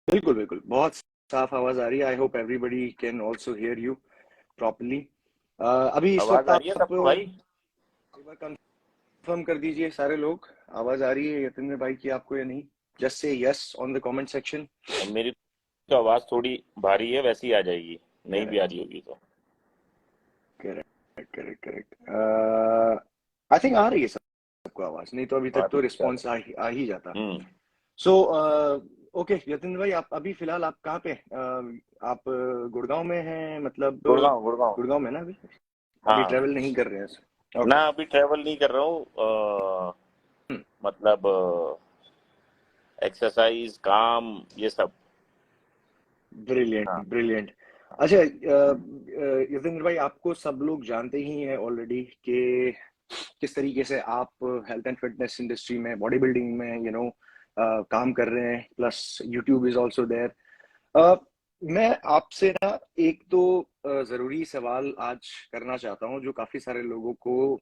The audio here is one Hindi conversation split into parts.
बिल्कुल बिल्कुल, बहुत साफ आवाज आ रही है। I hope everybody can also here you properly. अभी इस आवाज वक्त आ रही है आप सबको भाई? एक बार कंफर्म कर दीजिए सारे लोग, आवाज आ रही है यतेंद्र भाई की आपको या नहीं? Just say yes on the comment section. और मेरी तो आवाज थोड़ी भारी है, वैसी आ जाएगी, नहीं भी आ करेक्ट रही होगी तो। Correct correct correct. I think आ रही है सबको आवाज, नहीं तो अभी हाँ तक तो तो चलो। रिस्पॉन्स आ ही जाता। हम्म। सो ओके यतेंद्र भाई, आप अभी फिलहाल आप कहाँ पे आप गुड़गांव में हैं मतलब गुड़गांव गुड़गांव। गुड़गांव में ना अभी? अभी हाँ। ट्रेवल नहीं कर रहे हैं? ना ओके। अभी ट्रेवल नहीं कर रहा हूँ, मतलब एक्सरसाइज, काम, ये सब। ब्रिलियंट हाँ। ब्रिलियंट। अच्छा यतेंद्र भाई, आपको सब लोग जानते ही हैं ऑलरेडी कि किस तरीके से आप हेल्थ एंड फिटनेस इंडस्ट्री में, बॉडी बिल्डिंग में काम कर रहे हैं, plus YouTube is also there. मैं आपसे ना एक तो जरूरी सवाल आज करना चाहता हूँ जो काफी सारे लोगों को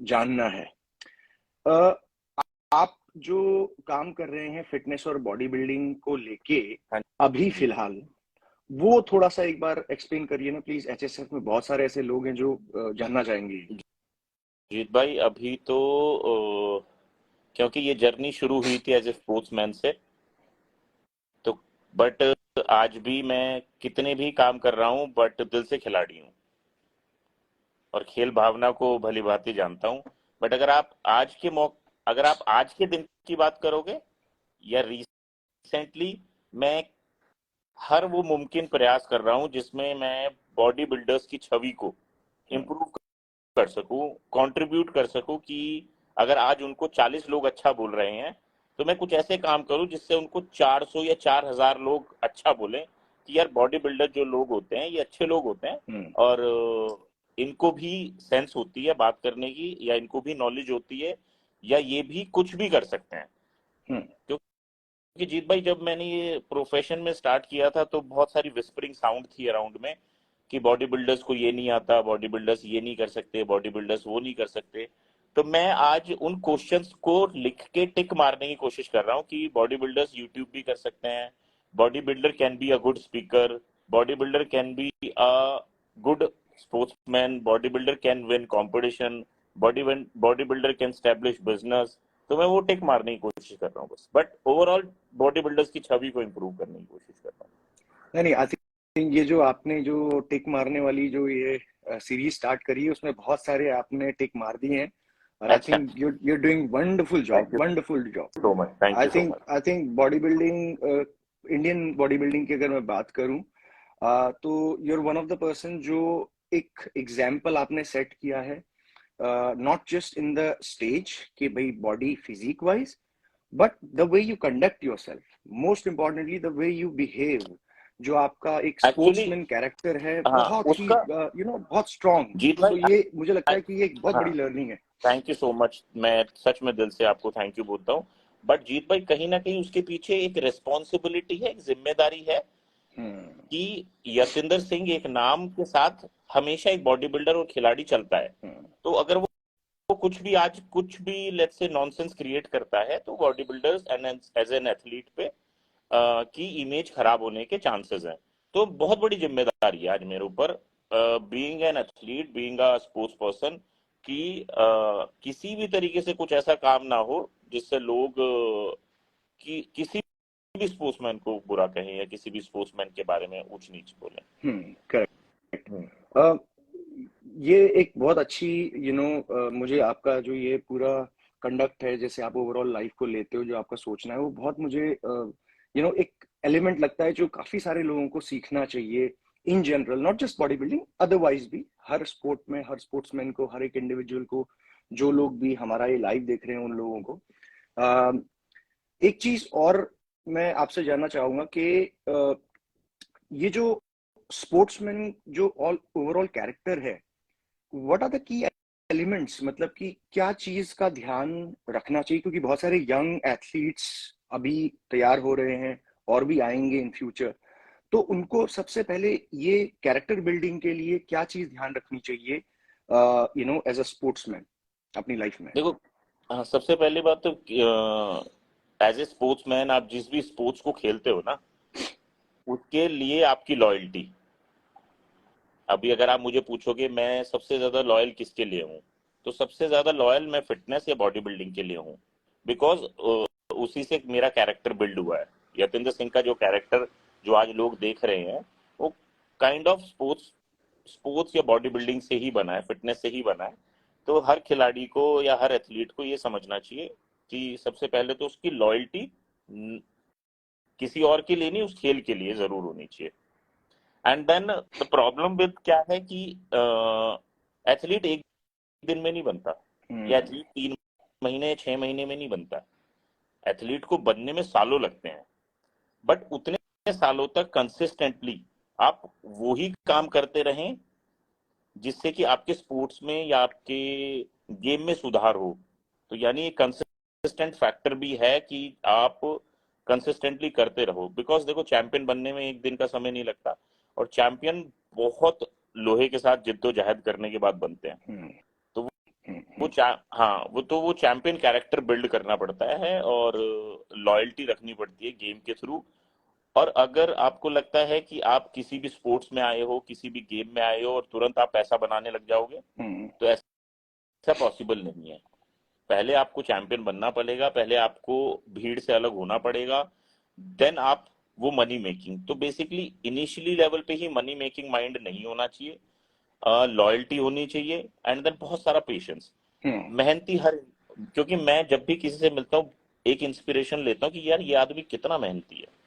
जानना है। अ, आप जो काम कर रहे हैं फिटनेस और बॉडी बिल्डिंग को लेके हाँ अभी जी। फिलहाल, वो थोड़ा सा एक बार एक्सप्लेन करिए ना प्लीज। एचएसएफ में बहुत सारे ऐसे लोग हैं जो जानना चाहेंगे। जीत भाई, अभी तो क्योंकि ये जर्नी शुरू हुई थी एज ए स्पोर्ट्समैन से, तो बट आज भी मैं कितने भी काम कर रहा हूँ, बट दिल से खिलाड़ी हूँ और खेल भावना को भली भांति जानता हूँ। बट अगर आप आज के दिन की बात करोगे या रिसेंटली, मैं हर वो मुमकिन प्रयास कर रहा हूँ जिसमें मैं बॉडी बिल्डर्स की छवि को हम्म, इम्प्रूव कर सकूं, कंट्रीब्यूट कर सकूं कि अगर आज उनको 40 लोग अच्छा बोल रहे हैं, तो मैं कुछ ऐसे काम करूं जिससे उनको 400 या 4000 लोग अच्छा बोलें कि यार बॉडी बिल्डर जो लोग होते हैं ये अच्छे लोग होते हैं, हम्म, और इनको भी सेंस होती है बात करने की, या इनको भी नॉलेज होती है, या ये भी कुछ भी कर सकते हैं। हम्म, क्योंकि जीत भाई, जब मैंने ये प्रोफेशन में स्टार्ट किया था तो बहुत सारी विस्परिंग साउंड थी अराउंड में कि बॉडी बिल्डर्स को ये नहीं आता, बॉडी बिल्डर्स ये नहीं कर सकते, बॉडी बिल्डर्स वो नहीं कर सकते। तो मैं आज उन क्वेश्चंस को लिख के टिक मारने की कोशिश कर रहा हूँ कि बॉडी बिल्डर्स यूट्यूब भी कर सकते हैं, body builder can be a good speaker, body builder can be a good sportsman, body builder can win competition, body builder can establish business. तो मैं वो टिक मारने की कोशिश कर रहा हूँ बस, बट ओवरऑल बॉडी बिल्डर्स की छवि को इम्प्रूव करने की कोशिश कर रहा नहीं नहीं, आई थिंक ये जो आपने जो टिक मारने वाली जो ये सीरीज स्टार्ट करी है उसमें बहुत सारे आपने टिक मार दिए हैं। और हूँ। आई अच्छा। Think you doing wonderful job, thank you wonderful job. So much, thank you so much. I think body building, Indian body building की अगर मैं बात करूं, तो you are one of the person जो एक एग्जाम्पल आपने सेट किया है, not just in the stage कि भाई body physique wise, but the way you conduct yourself, most importantly the way you behave, जो आपका एक एक्चुअली स्पोर्ट्समैन कैरेक्टर है, हाँ बहुत ही उसका, बहुत स्ट्रांग। जीत तो भाई, ये मुझे लगता है कि ये एक बहुत हाँ बड़ी लर्निंग है। थैंक यू सो मच, मैं सच में दिल से आपको थैंक यू बोलता हूँ। बट जीत भाई, कहीं ना कहीं उसके पीछे एक रिस्पॉन्सिबिलिटी है, एक जिम्मेदारी है हम्म, कि यशिंदर सिंह एक नाम के साथ हमेशा एक बॉडी बिल्डर और खिलाड़ी चलता है। हम्म, तो अगर वो कुछ भी आज कुछ भी लेट्स से नॉनसेंस क्रिएट करता है, तो body builders and as an athlete पे की इमेज खराब होने के चांसेस हैं। तो बहुत बड़ी जिम्मेदारी है आज मेरे ऊपर, being an athlete, being a sports person, कि किसी भी तरीके से कुछ ऐसा काम ना हो जिससे लोग किसी भी स्पोर्ट्समैन को बुरा कहें या किसी भी स्पोर्ट्समैन के बारे में ऊंच नीच बोलें। करेक्ट। हम्म। ये एक बहुत अच्छी मुझे आपका जो ये पूरा कंडक्ट है, जैसे आप ओवरऑल लाइफ को लेते हो, जो आपका सोचना है, वो बहुत मुझे एक एलिमेंट लगता है जो काफी सारे लोगों को सीखना चाहिए in general, not just body building, otherwise भी हर स्पोर्ट में, हर स्पोर्ट्समैन को, हर एक इंडिविजुअल को, जो लोग भी हमारा ये लाइव देख रहे हैं उन लोगों को। अ, एक चीज और मैं आपसे जानना चाहूंगा कि ये जो स्पोर्ट्समैन जो ऑल ओवरऑल कैरेक्टर है, what are the key elements, मतलब कि क्या चीज का ध्यान रखना चाहिए, क्योंकि बहुत सारे यंग एथलीट्स अभी तैयार हो रहे हैं और भी आएंगे इन फ्यूचर। तो उनको सबसे पहले ये कैरेक्टर बिल्डिंग के लिए क्या चीज ध्यान रखनी चाहिए एज अ स्पोर्ट्समैन अपनी लाइफ में? देखो, हाँ, सबसे पहली बात तो एज ए स्पोर्ट्समैन आप जिस भी स्पोर्ट्स को खेलते हो ना, उसके लिए आपकी लॉयल्टी, अभी अगर आप मुझे पूछोगे मैं सबसे ज्यादा लॉयल किसके लिए हूँ, तो सबसे ज्यादा लॉयल मैं फिटनेस या बॉडी बिल्डिंग के लिए हूँ। बिकॉज उसी से मेरा कैरेक्टर बिल्ड हुआ है। यतेंद्र सिंह का जो कैरेक्टर जो आज लोग देख रहे हैं, वो काइंड ऑफ स्पोर्ट्स या बॉडी बिल्डिंग से ही बना है, फिटनेस से ही बना है। तो हर खिलाड़ी को या हर एथलीट को ये समझना चाहिए कि सबसे पहले तो उसकी लॉयल्टी किसी और के लिए नहीं, उस खेल के लिए जरूर होनी चाहिए। And then the problem with क्या है कि एथलीट एक दिन में नहीं बनता, या एथलीट 3 महीने 6 महीने में नहीं बनता। एथलीट को बनने में सालों लगते हैं, बट उतने सालों तक कंसिस्टेंटली आप वही काम करते रहें जिससे कि आपके स्पोर्ट्स में या आपके गेम में सुधार हो। तो यानी एक कंसिस्टेंट फैक्टर भी है कि आप कंसिस्टेंटली करते रहो। बिकॉज देखो, चैंपियन बनने में एक दिन का समय नहीं लगता, और चैंपियन बहुत लोहे के साथ जिद्दोजहद करने के बाद बनते हैं। तो वो चैंपियन कैरेक्टर बिल्ड करना पड़ता है, और लॉयल्टी रखनी पड़ती है गेम के थ्रू। और अगर आपको लगता है कि आप किसी भी स्पोर्ट्स में आए हो, किसी भी गेम में आए हो और तुरंत आप पैसा बनाने लग जाओगे, तो ऐसा पॉसिबल नहीं है। पहले आपको चैंपियन बनना पड़ेगा, पहले आपको भीड़ से अलग होना पड़ेगा, देन आप वो मनी मेकिंग। तो बेसिकली इनिशियली लेवल पे ही मनी मेकिंग माइंड नहीं होना चाहिए, लॉयल्टी होनी चाहिए, एंड देन बहुत सारा पेशेंस, मेहनती हर। क्योंकि मैं जब भी किसी से मिलता हूँ एक इंस्पिरेशन लेता हूँ कि यार ये आदमी कितना मेहनती है।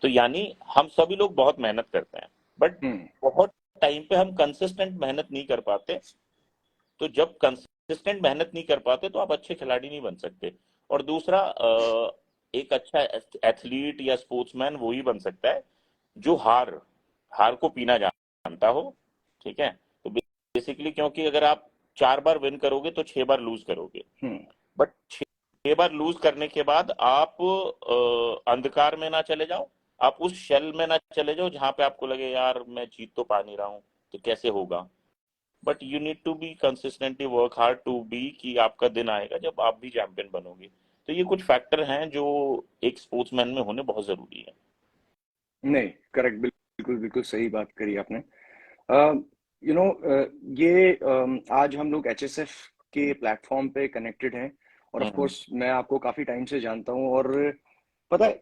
तो यानी हम सभी लोग बहुत मेहनत करते हैं, बट बहुत टाइम पे हम कंसिस्टेंट मेहनत नहीं कर पाते। तो जब कंसिस्टेंट मेहनत नहीं कर पाते तो आप अच्छे खिलाड़ी नहीं बन सकते। और दूसरा, एक अच्छा एथलीट या स्पोर्ट्समैन वही बन सकता है जो हार हार को पीना जानता हो। ठीक है, तो बेसिकली क्योंकि अगर आप 4 बार विन करोगे तो 6 बार लूज करोगे, बट 6 बार लूज करने के बाद आप अंधकार में ना चले जाओ, आप उस शेल में ना चले जाओ जहां पे आपको लगे यार मैं जीत तो पा नहीं रहा हूं, तो कैसे होगा। But you need to be consistently work hard to be कि आपका दिन आएगा जब आप भी चैंपियन बनोगे। तो ये कुछ फैक्टर हैं जो एक स्पोर्ट्समैन में होने बहुत जरूरी है। नहीं, करेक्ट, बिल्कुल बिल्कुल सही बात करी आपने। यू नो, ये आज हम लोग एचएसएफ के प्लेटफॉर्म पे कनेक्टेड हैं, और ऑफ कोर्स मैं आपको काफी टाइम से जानता हूँ, और पता है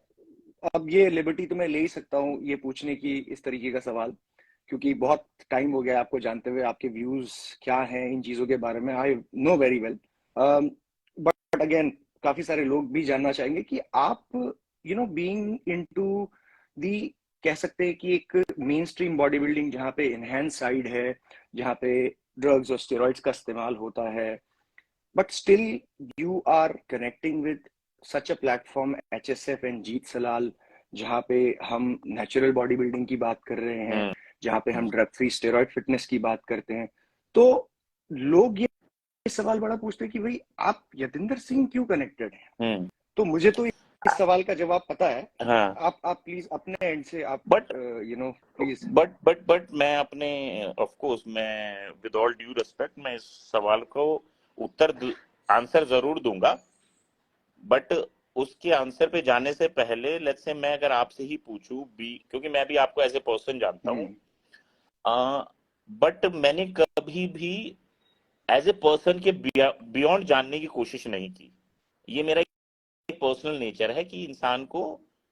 अब ये लिबर्टी तो मैं ले ही सकता हूँ ये पूछने की इस तरीके का सवाल, क्योंकि बहुत टाइम हो गया आपको जानते हुए। आपके व्यूज क्या हैं इन चीजों के बारे में I know very well, but again काफी सारे लोग भी जानना चाहेंगे कि आप बीइंग इनटू दी, कह सकते हैं कि एक मेन स्ट्रीम बॉडी बिल्डिंग जहाँ पे इनहेंस साइड है, जहाँ पे ड्रग्स और स्टेरॉइड्स का इस्तेमाल होता है, but still you are connecting with such a platform HSF and जीत सलाल, जहाँ पे हम नेचुरल बॉडी बिल्डिंग की बात कर रहे हैं, जहाँ पे हम ड्रग फ्री स्टेरॉइड फिटनेस की बात करते हैं। तो लोग ये सवाल बड़ा पूछते हैं कि भाई आप यतेंद्र सिंह क्यों कनेक्टेड हैं। तो मुझे तो इस सवाल का जवाब पता है। हाँ, आप प्लीज अपने एंड से आप बट प्लीज। बट मैं अपने, ऑफ कोर्स मैं विद ऑल ड्यू रिस्पेक्ट मैं इस सवाल को आंसर जरूर दूंगा, बट उसके आंसर पे जाने से पहले लेट्स से मैं अगर आपसे ही पूछूं भी, क्योंकि मैं भी आपको एज ए पर्सन जानता हूं, बट मैंने कभी भी एज ए पर्सन के बियॉन्ड जानने की कोशिश नहीं की। ये मेरा एक पर्सनल नेचर है कि इंसान को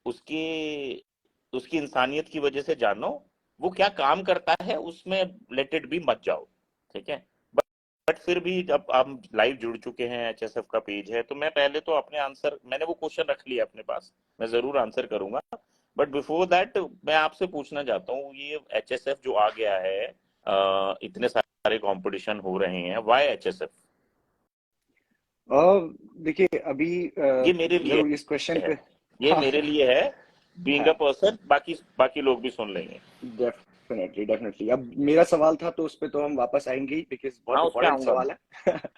उसके उसकी इंसानियत की वजह से जानो, वो क्या काम करता है उसमें लेट इट बी मत जाओ। ठीक है, बट फिर भी जब आप लाइव जुड़ चुके हैं, एचएसएफ का पेज है, तो मैं पहले तो अपने आंसर, मैंने वो क्वेश्चन रख लिया अपने पास, मैं जरूर आंसर करूंगा। बट बिफोर दैट मैं आपसे पूछना चाहता हूँ, ये एचएसएफ जो आ गया है, इतने सारे कंपटीशन हो रहे हैं, व्हाई एचएसएफ? देखिए अभी ये मेरे लिए जरूर इस क्वेश्चन है, पे ये हाँ, मेरे लिए है, बीइंग अ पर्सन। बाकी बाकी लोग भी सुन लेंगे। Definitely definitely. अब मेरा सवाल था तो उस पे तो हम वापस आएंगे ही, बिकॉज बहुत हाँ, उस पे इंपॉर्टेंट आऊंगा मैं। सवाल है।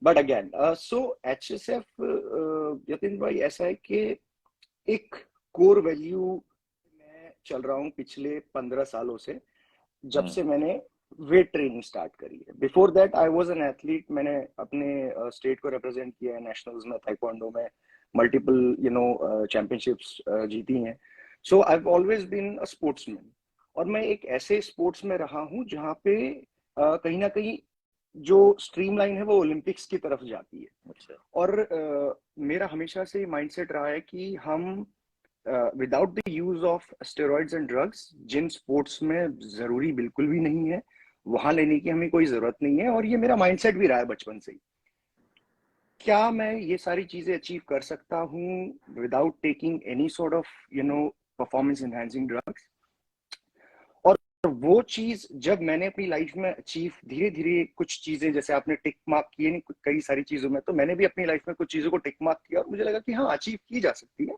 बट अगेन सो एचएसएफ, यतिन भाई, ऐसा है कि एक कोर वैल्यू मैं चल रहा हूँ पिछले 15 सालों से, जब से मैंने वेट ट्रेनिंग स्टार्ट करी है। Before that I was an athlete, मैंने अपने स्टेट को रिप्रेजेंट किया है नेशनल्स में, ताइक्वांडो में, मल्टीपल चैंपियनशिप्स जीती हैं। So I have always been a sportsman, और मैं एक ऐसे स्पोर्ट्स में रहा हूँ जहाँ पे कहीं ना कहीं जो स्ट्रीमलाइन है वो ओलंपिक्स की तरफ जाती है। अच्छा। और मेरा हमेशा से माइंडसेट रहा है कि हम without the use of steroids and drugs, जिन स्पोर्ट्स में जरूरी बिल्कुल भी नहीं है, वहां लेने की हमें कोई जरूरत नहीं है। और ये मेरा माइंडसेट भी रहा है बचपन से ही। क्या मैं ये सारी चीजें अचीव कर सकता हूँ without taking any sort of performance enhancing drugs? और वो चीज जब मैंने अपनी लाइफ में अचीव धीरे धीरे कुछ चीजें, जैसे आपने टिक मार्क किए नहीं कई सारी चीजों में, तो मैंने भी अपनी लाइफ में कुछ चीजों को टिक मार्क किया और मुझे लगा कि हाँ, अचीव की जा सकती है,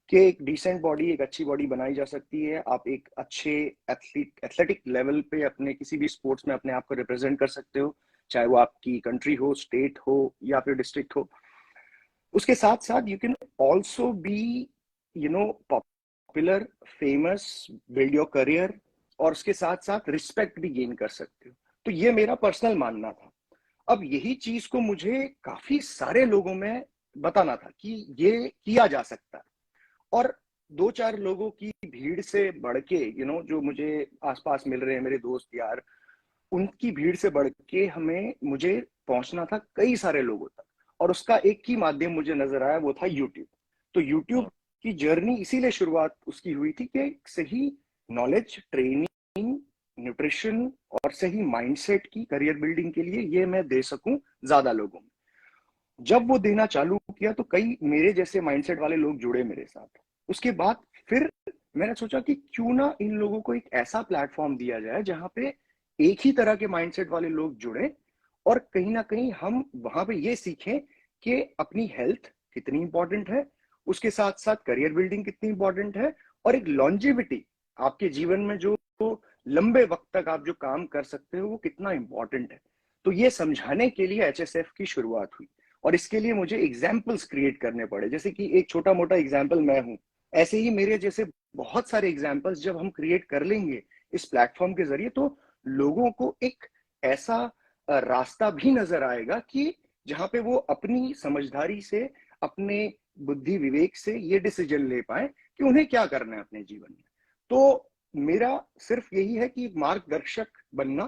कि एक डिसेंट बॉडी, एक अच्छी बॉडी बनाई जा सकती है। आप एक अच्छे एथलेटिक लेवल पे अपने किसी भी स्पोर्ट्स में अपने आप को रिप्रेजेंट कर सकते हो, चाहे वो आपकी कंट्री हो, स्टेट हो या फिर डिस्ट्रिक्ट हो। उसके साथ साथ you can also be popular, famous, build your career, और उसके साथ साथ रिस्पेक्ट भी गेन कर सकते हो। तो ये मेरा पर्सनल मानना था। अब यही चीज को मुझे काफी सारे लोगों में बताना था कि ये किया जा सकता है। और दो चार लोगों की भीड़ से बढ़ के जो मुझे आसपास मिल रहे हैं मेरे दोस्त यार, उनकी भीड़ से बढ़ के मुझे पहुंचना था कई सारे लोगों तक। और उसका एक ही माध्यम मुझे नजर आया, वो था यूट्यूब। तो यूट्यूब की जर्नी इसीलिए शुरुआत उसकी हुई थी कि सही नॉलेज, ट्रेनिंग, न्यूट्रिशन और सही माइंडसेट की करियर बिल्डिंग के लिए ये मैं दे सकूं ज्यादा लोगों में। जब वो देना चालू किया तो कई मेरे जैसे माइंडसेट वाले लोग जुड़े मेरे साथ। उसके बाद फिर मैंने सोचा कि क्यों ना इन लोगों को एक ऐसा प्लेटफॉर्म दिया जाए जहां पे एक ही तरह के माइंडसेट वाले लोग जुड़े, और कहीं ना कहीं हम वहां पे ये सीखें कि अपनी हेल्थ कितनी इंपॉर्टेंट है, उसके साथ साथ करियर बिल्डिंग कितनी इंपॉर्टेंट है, और एक लॉन्जिविटी, आपके जीवन में जो लंबे वक्त तक आप जो काम कर सकते हो वो कितना इंपॉर्टेंट है। तो ये समझाने के लिए एचएसएफ की शुरुआत हुई। और इसके लिए मुझे एग्जाम्पल्स क्रिएट करने पड़े, जैसे कि एक छोटा मोटा एग्जाम्पल मैं हूं, ऐसे ही मेरे जैसे बहुत सारे एग्जाम्पल्स जब हम क्रिएट कर लेंगे इस प्लेटफॉर्म के जरिए, तो लोगों को एक ऐसा रास्ता भी नजर आएगा कि जहां पे वो अपनी समझदारी से, अपने बुद्धि विवेक से ये डिसीजन ले पाए कि उन्हें क्या करना है अपने जीवन में। तो मेरा सिर्फ यही है कि मार्गदर्शक बनना,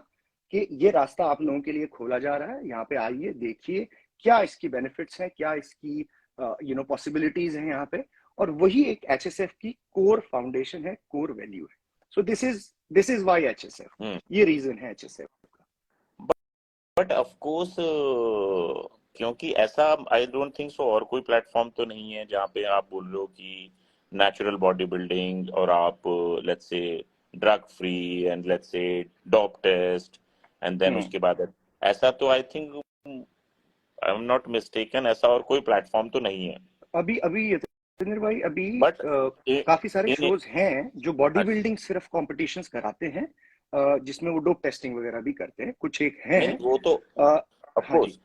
कि ये रास्ता आप लोगों के लिए खोला जा रहा है, यहाँ पे आइए, देखिए क्या इसकी बेनिफिट्स हैं, क्या इसकी पॉसिबिलिटीज हैं यहाँ पे। और वही एक एचएसएफ की कोर फाउंडेशन है, कोर वैल्यू है। सो दिस इज वाई एचएसएफ, ये रीजन है एचएसएफ का। बट ऑफ कोर्स क्योंकि ऐसा आई डोंट थिंक सो और कोई प्लेटफॉर्म तो नहीं है जहाँ पे आप बोल रहे हो कि नेचुरल बॉडी बिल्डिंग और आप let's say drug free and let's say डॉप test and then उसके बाद ऐसा तो I think I am not mistaken ऐसा और कोई प्लेटफॉर्म तो नहीं है अभी अभी यतेंद्र भाई, अभी बट काफी सारे इन शोज हैं जो बॉडी बिल्डिंग सिर्फ कॉम्पिटिशन्स कराते हैं, जिसमें वो डोप टेस्टिंग वगैरह भी करते हैं, कुछ एक हैं। नहीं वो तो ऑफ हाँ जी। कोर्स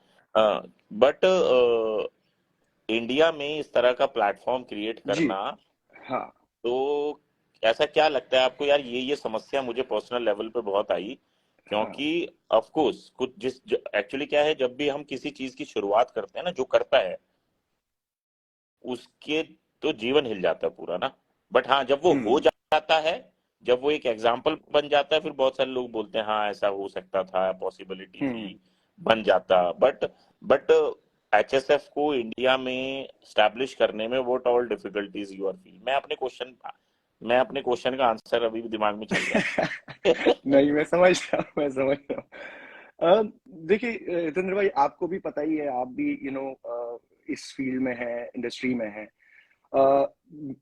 बट इंडिया में इस तरह का प्लेटफॉर्म क्रिएट जी करना, हाँ। तो ऐसा क्या लगता है आपको यार, ये समस्या मुझे पर्सनल लेवल पे बहुत आई हाँ। क्योंकि ऑफ कोर्स कुछ एक्चुअली क्या है, जब भी हम किसी चीज की शुरुआत करते हैं ना, जो करता है उसके तो जीवन हिल जाता है पूरा ना। बट हाँ, जब वो हो जाता है, जब वो एक एग्जाम्पल बन जाता है, फिर बहुत सारे लोग बोलते हैं हाँ ऐसा हो सकता था, पॉसिबिलिटी थी, बन जाता। बट एचएसएफ को इंडिया में स्टैब्लिश करने में what all difficulties you are feel. मैं अपने क्वेश्चन का आंसर अभी भी दिमाग में चल रहा है। नहीं, मैं समझ रहा हूँ, मैं समझ रहा हूँ। देखिए जितेंद्र भाई, आपको भी पता ही है, आप भी इस फील्ड में है, इंडस्ट्री में है।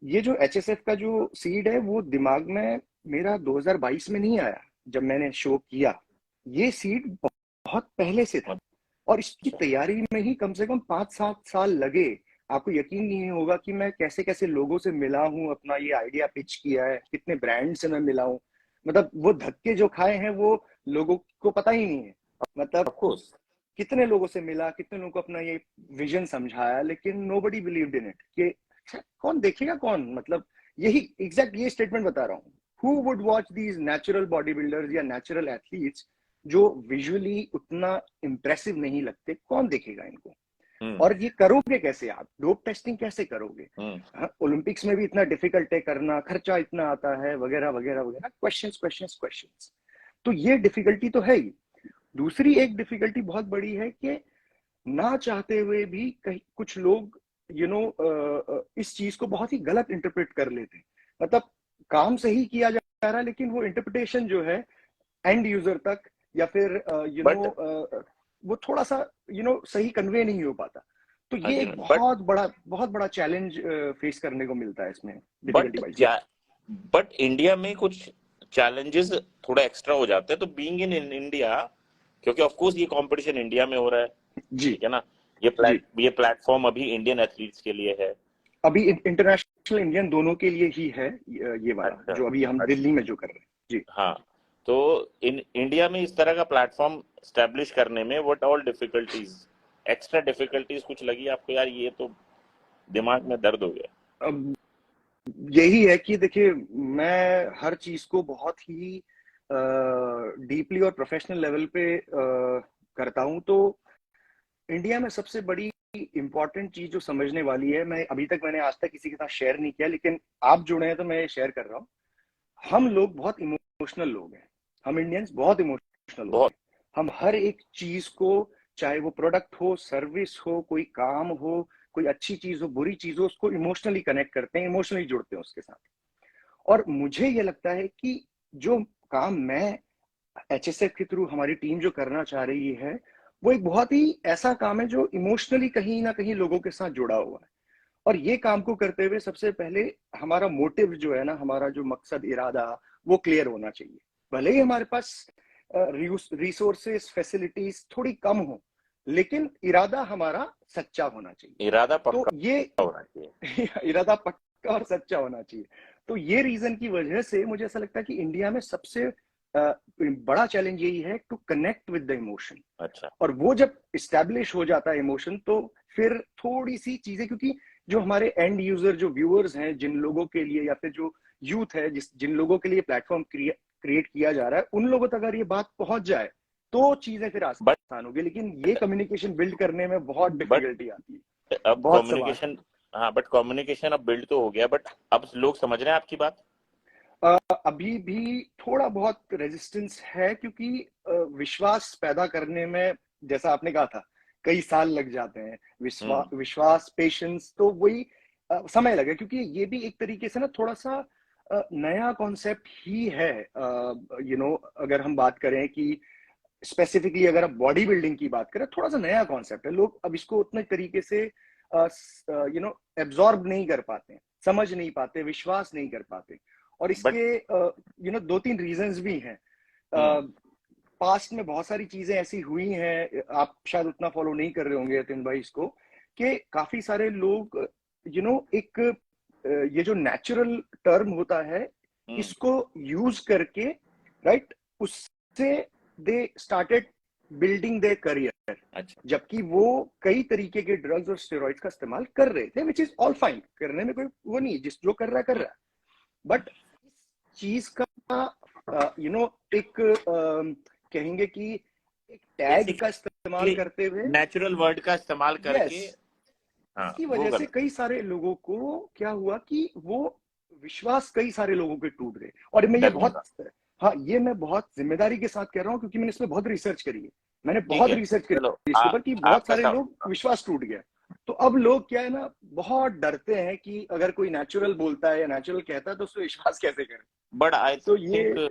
ये जो एचएसएफ का जो सीड है वो दिमाग में मेरा 2022 में नहीं आया जब मैंने शो किया। ये सीड बहुत पहले से था, और इसकी तैयारी में ही कम से कम 5-7 साल लगे। आपको यकीन नहीं होगा कि मैं कैसे कैसे लोगों से मिला हूँ, अपना ये आइडिया पिच किया है, कितने ब्रांड से मैं मिला हूँ। मतलब वो धक्के जो खाए हैं वो लोगों को पता ही नहीं है। मतलब ऑफ कोर्स कितने लोगों से मिला, कितने लोगों को अपना ये विजन समझाया, लेकिन नोबडी बिलीव्ड इन इट, कि कौन देखेगा, कौन, मतलब यही एग्जैक्ट ये स्टेटमेंट बता रहा हूँ। Who would watch these natural body builders या नेचुरल एथलीट्स जो विजुअली उतना इंप्रेसिव नहीं लगते, कौन देखेगा इनको? और ये करोगे कैसे? आप डोप टेस्टिंग कैसे करोगे? ओलंपिक्स में भी इतना डिफिकल्ट है करना, खर्चा इतना आता है, वगैरह वगैरह वगैरह, क्वेश्चंस क्वेश्चंस क्वेश्चंस। तो ये डिफिकल्टी तो है ही। दूसरी एक डिफिकल्टी बहुत बड़ी है कि ना चाहते हुए भी कहीं कुछ लोग इस चीज को बहुत ही गलत इंटरप्रेट कर लेते हैं। मतलब काम सही किया जा रहा है, लेकिन वो इंटरप्रिटेशन जो है एंड यूजर तक, या फिर बट वो थोड़ा सा सही कन्वे नहीं हो पाता। तो ये एक बट बहुत बड़ा चैलेंज फेस करने को मिलता है इसमें, but difficulty wise. But India में कुछ चैलेंजेस थोड़ा एक्स्ट्रा हो जाते हैं, तो बीइंग इन इंडिया, क्योंकि ऑफ कोर्स ये कंपटीशन इंडिया में हो रहा है, जी ठीक है ना, जी। ये प्लेटफॉर्म अभी इंडियन एथलीट्स के लिए है। अभी इंटरनेशनल इंडियन दोनों के लिए ही है ये वाला, अच्छा, जो अभी हम दिल्ली में जो कर रहे हैं। जी। हाँ, तो इन इंडिया में इस तरह का प्लेटफॉर्म स्टैब्लिश करने में what all difficulties, extra difficulties कुछ लगी आपको, यार ये तो दिमाग में दर्द हो गया? अब यही है कि देखिए, मैं हर चीज को बहुत ही डीपली और प्रोफेशनल लेवल पे करता हूं। तो इंडिया में सबसे बड़ी इंपॉर्टेंट चीज जो समझने वाली है, मैंने आज तक किसी के साथ शेयर नहीं किया, लेकिन आप जुड़े हैं तो मैं शेयर कर रहा हूँ। हम लोग बहुत इमोशनल लोग हैं। हम इंडियंस बहुत इमोशनल होते बहुत। हैं। हम हर एक चीज को, चाहे वो प्रोडक्ट हो, सर्विस हो, कोई काम हो, कोई अच्छी चीज हो, बुरी चीज हो, उसको इमोशनली कनेक्ट करते हैं, इमोशनली जुड़ते हैं उसके साथ। और मुझे ये लगता है कि जो काम मैं एचएसएफ के थ्रू हमारी टीम जो करना चाह रही है, वो एक बहुत ही ऐसा काम है जो इमोशनली कहीं ना कहीं लोगों के साथ जुड़ा हुआ है। और ये काम को करते हुए सबसे पहले हमारा मोटिव जो है ना, हमारा जो मकसद, इरादा, वो क्लियर होना चाहिए। भले ही हमारे पास रिसोर्सेस, फैसिलिटीज थोड़ी कम हो, लेकिन इरादा हमारा सच्चा होना चाहिए। इरादा तो पक्का ये होना चाहिए। इरादा पक्का और सच्चा होना चाहिए। तो ये रीजन की वजह से मुझे ऐसा लगता है कि इंडिया में सबसे बड़ा चैलेंज यही है, to connect with the emotion. अच्छा। और वो जब इस्टेब्लिश हो जाता है इमोशन, तो फिर थोड़ी सी चीजें, क्योंकि जो हमारे एंड यूजर, जो व्यूअर्स हैं, जिन लोगों के लिए, या फिर जो यूथ है, जिन लोगों के लिए प्लेटफॉर्म क्रिएट किया जा रहा है, उन लोगों तक अगर ये बात पहुंच जाए तो चीजें फिर बट आसान होगी। लेकिन ये कम्युनिकेशन बिल्ड करने में बहुत बट डिफिकल्टी आती है, अब बहुत सवाल है। कम्युनिकेशन, हाँ, बट कम्युनिकेशन अब बिल्ड तो हो गया, बट अब लोग समझ रहे हैं आपकी बात? अभी भी थोड़ा बहुत रेजिस्टेंस है, क्योंकि विश्वास पैदा करने में, जैसा आपने कहा था, कई साल लग जाते हैं। विश्वास, पेशेंस, तो वही समय लगे, क्योंकि ये भी एक तरीके से ना थोड़ा सा नया कॉन्सेप्ट ही है। अगर हम बात करें कि स्पेसिफिकली अगर आप बॉडी बिल्डिंग की बात करें, थोड़ा सा नया कॉन्सेप्ट है। लोग अब इसको उतने तरीके से एब्जॉर्ब नहीं कर पाते, समझ नहीं पाते, विश्वास नहीं कर पाते। और बट इसके दो तीन रीजंस भी हैं। पास्ट में बहुत सारी चीजें ऐसी हुई हैं, आप शायद उतना फॉलो नहीं कर रहे होंगे यतिन भाई इसको, कि काफी सारे लोग एक ये जो नेचुरल टर्म होता है, इसको यूज करके, राइट, उससे they started building their career. अच्छा, जबकि वो कई तरीके के ड्रग्स और स्टेरॉइड्स का इस्तेमाल कर रहे थे, विच इज ऑल फाइन, करने में कोई वो नहीं, जिस जो कर रहा है कर रहा है। बट इस चीज का एक कहेंगे कि एक टैग का इस्तेमाल बेसिकली करते हुए, नेचुरल वर्ड का इस्तेमाल यस, करके, हाँ, इसकी वो वजह से गलत। कई सारे लोगों को क्या हुआ कि वो विश्वास कई सारे लोगों के टूट गए। और मैं ये डरने बहुत, का। हाँ, ये मैं बहुत जिम्मेदारी के साथ कह रहा हूँ, क्योंकि मैंने इसमें बहुत रिसर्च करी है। मैंने ठीक बहुत है, रिसर्च करी चलो, है इसके ऊपर, कि बहुत आपका सारे सब। लोग विश्वास टूट गया। तो अब लोग क्या है ना, बहुत डरते हैं कि अगर कोई नेचुरल बोलता है या नेचुरल कहता है तो उसको विश्वास कैसे करें। बट आई तो थिंक ये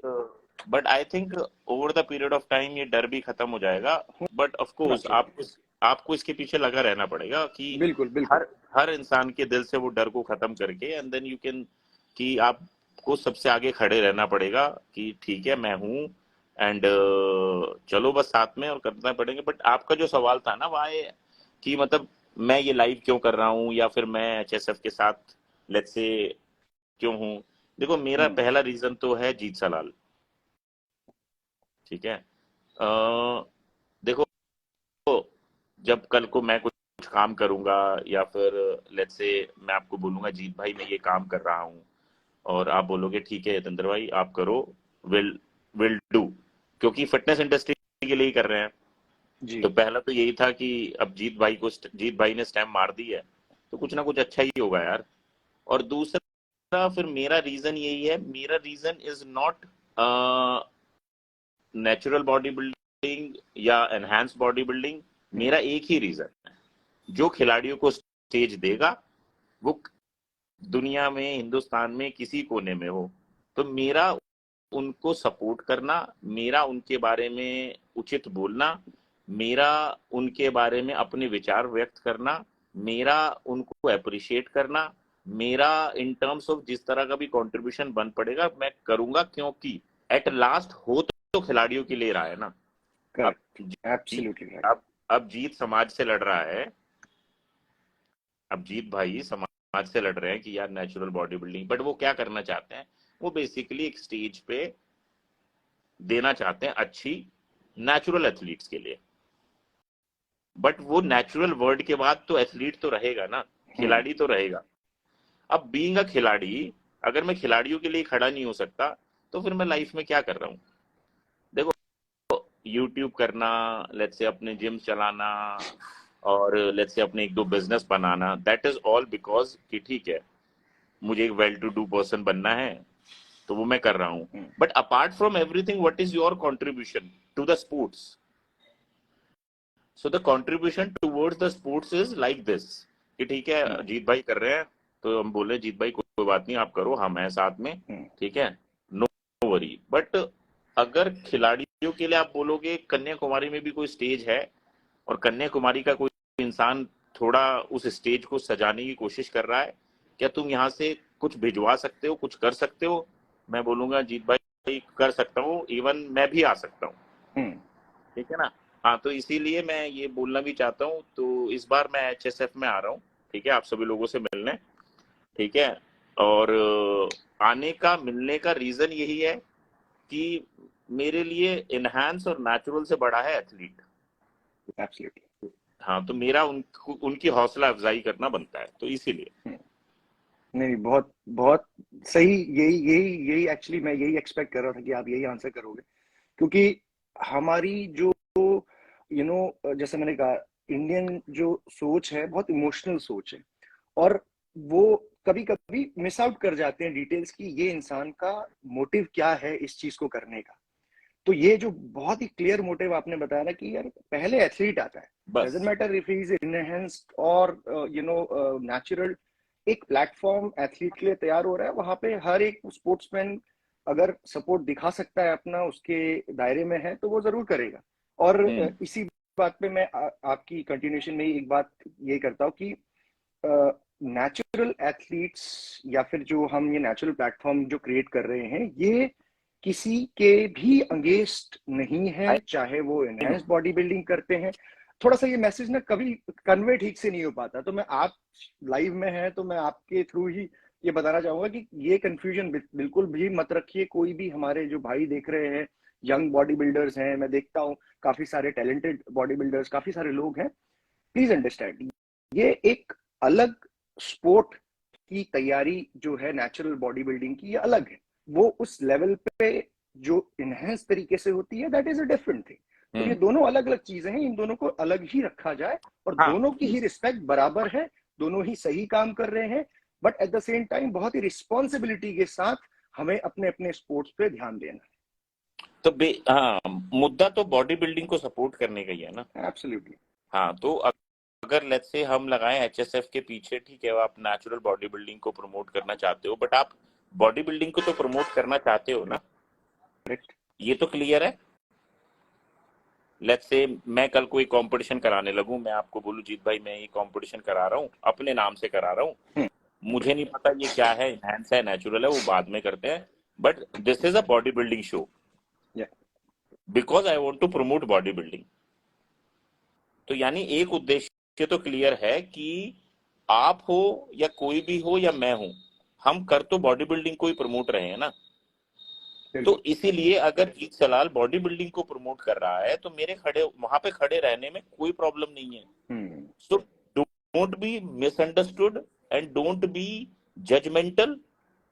but I think over the period of time ये डर भी खत्म हो जाएगा। बट ऑफ होना कोर्स चाहिए। आपको इसके पीछे लगा रहना पड़ेगा कि बिल्कुल बिल्कुल। हर हर इंसान के दिल से वो डर को खत्म करके, एंड देन यू कैन, कि आपको सबसे आगे खड़े रहना पड़ेगा कि ठीक है मैं हूँ, एंड चलो बस साथ में और करना पड़ेंगे। बट आपका जो सवाल था ना, वाई, कि मतलब मैं ये लाइव क्यों कर रहा हूँ, या फिर मैं एचएसएफ के साथ लेट्स से क्यों हूँ? देखो, मेरा हम्म। पहला रीजन तो है जीत सलाल, ठीक है। देखो, जब कल को मैं कुछ काम करूंगा, या फिर लेट्स से मैं आपको बोलूंगा जीत भाई मैं ये काम कर रहा हूँ, और आप बोलोगे ठीक है यतेंद्र भाई आप करो, विल विल डू, क्योंकि फिटनेस इंडस्ट्री के लिए ही कर रहे हैं, जी। तो पहला तो यही था कि अब जीत भाई ने स्टैम्प मार दी है तो कुछ ना कुछ अच्छा ही होगा यार। और दूसरा फिर मेरा रीजन यही है, मेरा reason is not natural body building या एनहांस बॉडी बिल्डिंग। मेरा एक ही रीजन है, जो खिलाड़ियों को स्टेज देगा वो दुनिया में, हिंदुस्तान में किसी कोने में हो, तो मेरा उनको सपोर्ट करना, मेरा उनके बारे में उचित बोलना, मेरा उनके बारे में अपने विचार व्यक्त करना, मेरा उनको अप्रिशिएट करना, मेरा इन टर्म्स ऑफ जिस तरह का भी कंट्रीब्यूशन बन पड़ेगा मैं करूंगा, क्योंकि एट लास्ट हो तो खिलाड़ियों के लिए रहा है ना। अब करेक्ट। जीत एब्सोल्युटली राइट। अब जीत समाज से लड़ रहा है। अब जीत भाई समाज से लड़ रहे हैं कि यार नेचुरल बॉडी बिल्डिंग, बट वो क्या करना चाहते हैं, वो बेसिकली एक स्टेज पे देना चाहते हैं अच्छी नेचुरल एथलीट्स के लिए। बट वो नेचुरल वर्ड के बाद तो एथलीट तो रहेगा ना, हम्म। खिलाड़ी तो रहेगा। अब बीइंग अ खिलाड़ी, अगर मैं खिलाड़ियों के लिए खड़ा नहीं हो सकता तो फिर मैं लाइफ में क्या कर रहा हूँ? देखो, यूट्यूब करना, लेट्स से अपने जिम चलाना, और लेट्स से अपने एक दो business banana, that is all because कि ठीक है मुझे एक वेल टू डू पर्सन बनना है तो वो मैं कर रहा हूँ। Hmm. But apart from everything, what is your contribution to the sports? So the contribution towards the sports is like this, कि ठीक है हम्म। जीत भाई कर रहे हैं तो हम बोले जीत भाई कोई बात नहीं, आप करो, हम हैं साथ में, हम्म। ठीक है, नो वरी। बट अगर खिलाड़ियों के लिए आप बोलोगे कन्याकुमारी में भी कोई स्टेज है और कन्याकुमारी का कोई इंसान थोड़ा उस स्टेज को सजाने की कोशिश कर रहा है, क्या तुम यहाँ से कुछ भिजवा सकते हो, कुछ कर सकते हो? मैं बोलूंगा जीत भाई कर सकता हूँ, इवन मैं भी आ सकता हूँ, हम्म। ठीक है ना। हाँ, तो इसीलिए मैं ये बोलना भी चाहता हूँ, तो इस बार मैं एचएसएफ में आ रहा हूँ, ठीक है, आप सभी लोगों से मिलने, ठीक है। और आने का, मिलने का रीजन यही है कि मेरे लिए इनहैंस और नेचुरल से बड़ा है एथलीट। एब्सोल्युटली। हाँ, तो मेरा उनकी हौसला अफजाई करना बनता है, तो इसीलिए। नहीं, बहुत बहुत सही। यही यही यही एक्चुअली मैं यही एक्सपेक्ट कर रहा था कि आप यही आंसर करोगे, क्योंकि हमारी जो जैसे मैंने कहा, इंडियन जो सोच है बहुत इमोशनल सोच है, और वो कभी कभी मिस आउट कर जाते हैं डिटेल्स की, ये इंसान का मोटिव क्या है इस चीज को करने का। तो ये जो बहुत ही क्लियर मोटिव आपने बताया ना कि यार पहले एथलीट आता है, डजेंट बस। Matter if he is enhanced और नेचुरल, एक प्लेटफॉर्म एथलीट के लिए तैयार हो रहा है, वहां पे हर एक स्पोर्ट्समैन अगर सपोर्ट दिखा सकता है अपना, उसके दायरे में है, तो वो जरूर करेगा। और हम्म। इसी बात पे मैं आपकी कंटिन्यूशन में एक बात ये करता हूँ कि नेचुरल एथलीट्स या फिर जो हम ये नेचुरल प्लेटफॉर्म जो क्रिएट कर रहे हैं, ये किसी के भी अगेंस्ट नहीं है, आई चाहे वो नो। एनहेंस बॉडी बिल्डिंग करते हैं। थोड़ा सा ये मैसेज ना कभी कन्वे ठीक से नहीं हो पाता, तो मैं, आप लाइव में हैं तो मैं आपके थ्रू ही ये बताना चाहूंगा कि ये कंफ्यूजन बिल्कुल भी मत रखिए। कोई भी हमारे जो भाई देख रहे हैं, यंग बॉडी बिल्डर्स हैं, मैं देखता हूँ काफी सारे टैलेंटेड बॉडी बिल्डर्स, काफी सारे लोग हैं, प्लीज अंडरस्टैंड, ये एक अलग स्पोर्ट की तैयारी जो है नेचुरल बॉडी बिल्डिंग की, ये अलग है। वो उस लेवल पे जो इनहेंस तरीके से होती है, that is a different thing. तो ये हम्म। दोनों अलग अलग चीजें हैं, इन दोनों को अलग ही रखा जाए, और हाँ, दोनों की ही रिस्पेक्ट बराबर है, दोनों ही सही काम कर रहे हैं, but at the same time बहुत ही रिस्पॉन्सिबिलिटी के साथ हमें अपने अपने स्पोर्ट्स पे ध्यान देना तो हाँ, मुद्दा तो बॉडी बिल्डिंग को सपोर्ट करने का ही है ना। है। एब्सोल्युटली। हाँ, तो अगर लेट्स से हम लगाएं एचएसएफ के पीछे, ठीक है, आप नेचुरल बॉडी बिल्डिंग को प्रमोट करना चाहते हो, बट आप बॉडी बिल्डिंग को तो प्रमोट करना चाहते हो ना, करेक्ट। ये तो क्लियर है। लेट्स से मैं कल कोई कंपटीशन कराने लगूं, मैं आपको बोलूं जीत भाई मैं ये कंपटीशन करा रहा हूँ, अपने नाम से करा रहा हूँ, मुझे नहीं पता ये क्या है, इनहैंस है, नेचुरल है, वो बाद में करते हैं, but this is a body building show या because I want to promote body building. तो यानी एक उद्देश्य तो क्लियर है कि आप हो या कोई भी हो या मैं हूं, हम कर तो बॉडी बिल्डिंग को ही प्रमोट रहे हैं ना। तो बिल्कुल। इसीलिए अगर जीत सलाल बॉडी बिल्डिंग को प्रमोट कर रहा है तो मेरे खड़े वहां पे खड़े रहने में कोई प्रॉब्लम नहीं है। Hmm. So don't be misunderstood and don't be judgemental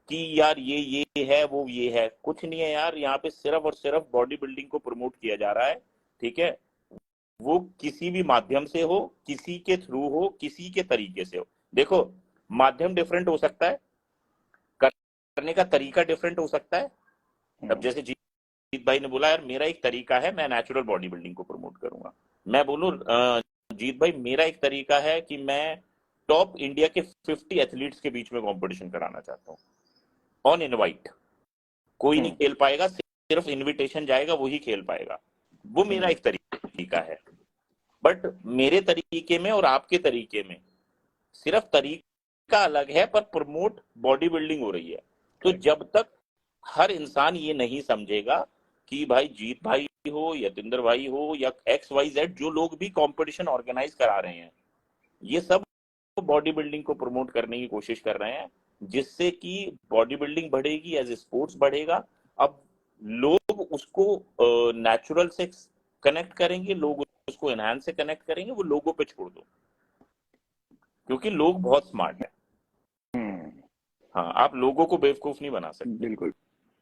कि यार ये है वो ये है, कुछ नहीं है यार, यहाँ पे सिर्फ और सिर्फ बॉडी बिल्डिंग को प्रमोट किया जा रहा है, ठीक है। वो किसी भी माध्यम से हो, किसी के थ्रू हो, किसी के तरीके से हो। देखो, माध्यम डिफरेंट हो सकता है, करने का तरीका डिफरेंट हो सकता है। अब जैसे जीत भाई ने बोला यार मेरा एक तरीका है, मैं नेचुरल बॉडी बिल्डिंग को प्रमोट करूंगा। मैं बोलूं जीत भाई मेरा एक तरीका है कि मैं टॉप इंडिया के 50 एथलीट्स के बीच में कंपटीशन कराना चाहता हूँ, ऑन इनवाइट। कोई नहीं खेल पाएगा, सिर्फ इनविटेशन जाएगा, वही खेल पाएगा। वो मेरा एक तरीका है। बट मेरे तरीके में और आपके तरीके में सिर्फ तरीका अलग है, पर प्रमोट बॉडी बिल्डिंग हो रही है। तो जब तक हर इंसान ये नहीं समझेगा कि भाई जीत भाई हो, यतिंदर भाई हो, या XYZ जो लोग भी कंपटीशन ऑर्गेनाइज करा रहे हैं, ये सब बॉडी बिल्डिंग को प्रमोट करने की कोशिश कर रहे हैं, जिससे कि बॉडी बिल्डिंग बढ़ेगी, एज ए स्पोर्ट्स बढ़ेगा। अब लोग उसको नेचुरल से कनेक्ट करेंगे, लोग उसको एनहांस से कनेक्ट करेंगे, वो लोगों पे छोड़ दो, क्योंकि लोग बहुत स्मार्ट है। हाँ, आप लोगों को बेवकूफ नहीं बना सकते। बिल्कुल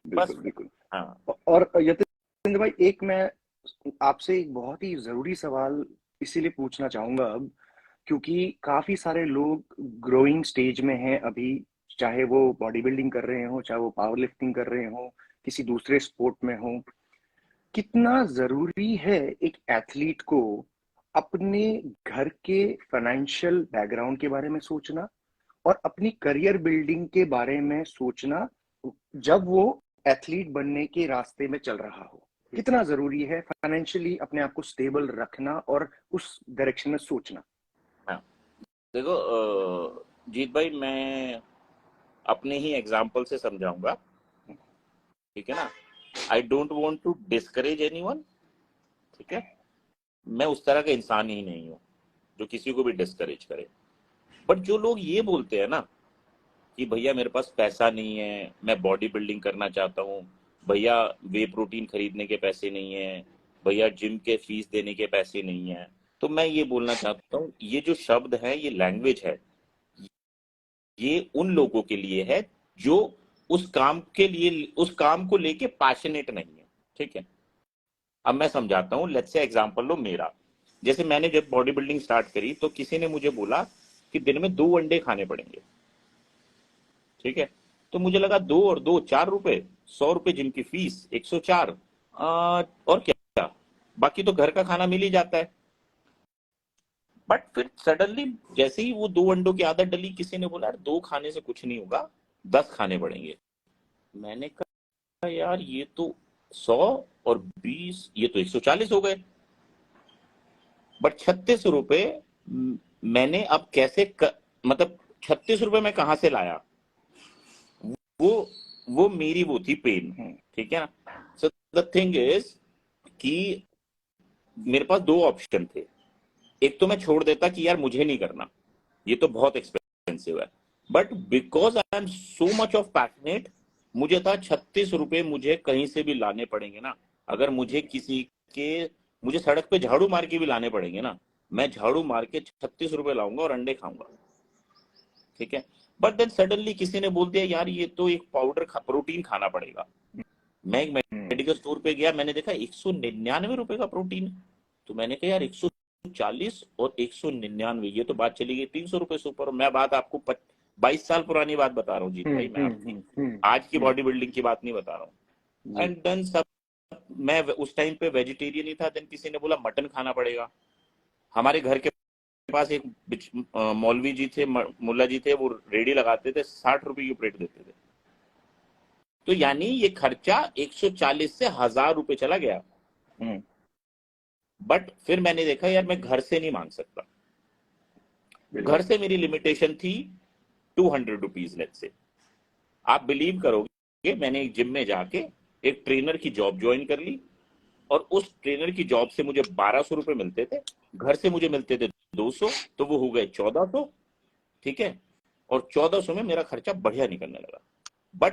बस। बिल्कुल बिल्कुल। हाँ। और यतेंद्र भाई, एक मैं आपसे एक बहुत ही जरूरी सवाल इसीलिए पूछना चाहूंगा अब, क्योंकि काफी सारे लोग ग्रोइंग स्टेज में हैं अभी, चाहे वो बॉडी बिल्डिंग कर रहे हो, चाहे वो पावर लिफ्टिंग कर रहे हो, किसी दूसरे स्पोर्ट में हो। कितना जरूरी है एक एथलीट को अपने घर के फाइनेंशियल बैकग्राउंड के बारे में सोचना और अपनी करियर बिल्डिंग के बारे में सोचना जब वो एथलीट बनने के रास्ते में चल रहा हो? कितना जरूरी है फाइनेंशियली अपने आप को स्टेबल रखना और उस डायरेक्शन में सोचना? हाँ, देखो जीत भाई, मैं अपने ही एग्जाम्पल से समझाऊंगा, ठीक है ना। I don't want to discourage anyone, ठीक है। मैं उस तरह का इंसान ही नहीं हूं जो किसी को भी डिस्करेज करे। बट जो लोग ये बोलते हैं ना कि भैया मेरे पास पैसा नहीं है, मैं बॉडी बिल्डिंग करना चाहता हूँ, भैया वे प्रोटीन खरीदने के पैसे नहीं है, भैया जिम के फीस देने के पैसे नहीं है, तो मैं ये बोलना चाहता हूँ, ये जो शब्द है, ये लैंग्वेज है, ये उन लोगों के लिए है जो उस काम के लिए, उस काम को लेके पैशनेट नहीं है, ठीक है। अब मैं समझाता हूँ। लेट्स से एग्जांपल लो मेरा। जैसे मैंने जब बॉडी बिल्डिंग स्टार्ट करी तो किसी ने मुझे बोला कि दिन में 2 अंडे खाने पड़ेंगे, ठीक है। तो मुझे लगा 2 और 2 4 रुपए, 100 रुपए जिम की फीस, 104, और क्या, बाकी तो घर का खाना मिल ही जाता है। बट फिर सडनली जैसे ही वो 2 अंडों की आदत डली, किसी ने बोला यार 2 खाने से कुछ नहीं होगा, 10 खाने पड़ेंगे। मैंने कहा यार ये तो 100 और 20, ये तो 140 हो गए। बट 36 रुपए मैंने अब कैसे मतलब 36 रुपए मैं कहां से लाया? वो वो मेरी वो थी पेन, ठीक है ना। सो द थिंग इज कि मेरे पास 2 ऑप्शन थे। एक तो मैं छोड़ देता कि यार मुझे नहीं करना, ये तो बहुत एक्सपेंसिव है। But because I am so much of passionate, मुझे था 36 रुपए मुझे कहीं से भी लाने पड़ेंगे ना। अगर मुझे किसी के, मुझे सड़क पे झाड़ू मार के भी लाने पड़ेंगे ना, मैं झाड़ू मार के 36 रुपए लाऊंगा और अंडे खाऊंगा, ठीक है। बट देन सडनली किसी ने बोल दिया यार ये तो एक पाउडर प्रोटीन खाना पड़ेगा। मैं एक मेडिकल स्टोर पे गया, मैंने देखा 199 रुपए का प्रोटीन है। तो मैंने कहा यार 140 और 199, ये तो बात चली गई 300 रुपए से ऊपर। मैं बात आपको 22 साल पुरानी बात बता रहा हूँ जीत भाई, मैं आपकी आज की बॉडी बिल्डिंग की बात नहीं बता रहा हूँ। एंड देन सब, मैं उस टाइम पे वेजिटेरियन ही था। देन किसी ने बोला मटन खाना पड़ेगा। हमारे घर के पास एक मौलवी जी थे, मुल्ला जी थे, वो रेडी लगाते थे, 60 रुपए की प्लेट देते थे। तो यानी ये खर्चा 140 से 1000 रुपए चला गया। बट फिर मैंने देखा यार मैं घर से नहीं मांग सकता, घर से मेरी लिमिटेशन थी 200 रुपीज लेट से। आप बिलीव करोगे, मैंने एक जिम में जाके एक ट्रेनर की जॉब ज्वाइन कर ली, और उस ट्रेनर की जॉब से मुझे 1200 रुपए मिलते थे, घर से मुझे मिलते थे 200, तो वो हो गए 1400, ठीक है। और 1400 में मेरा खर्चा बढ़िया निकलने लगा। बट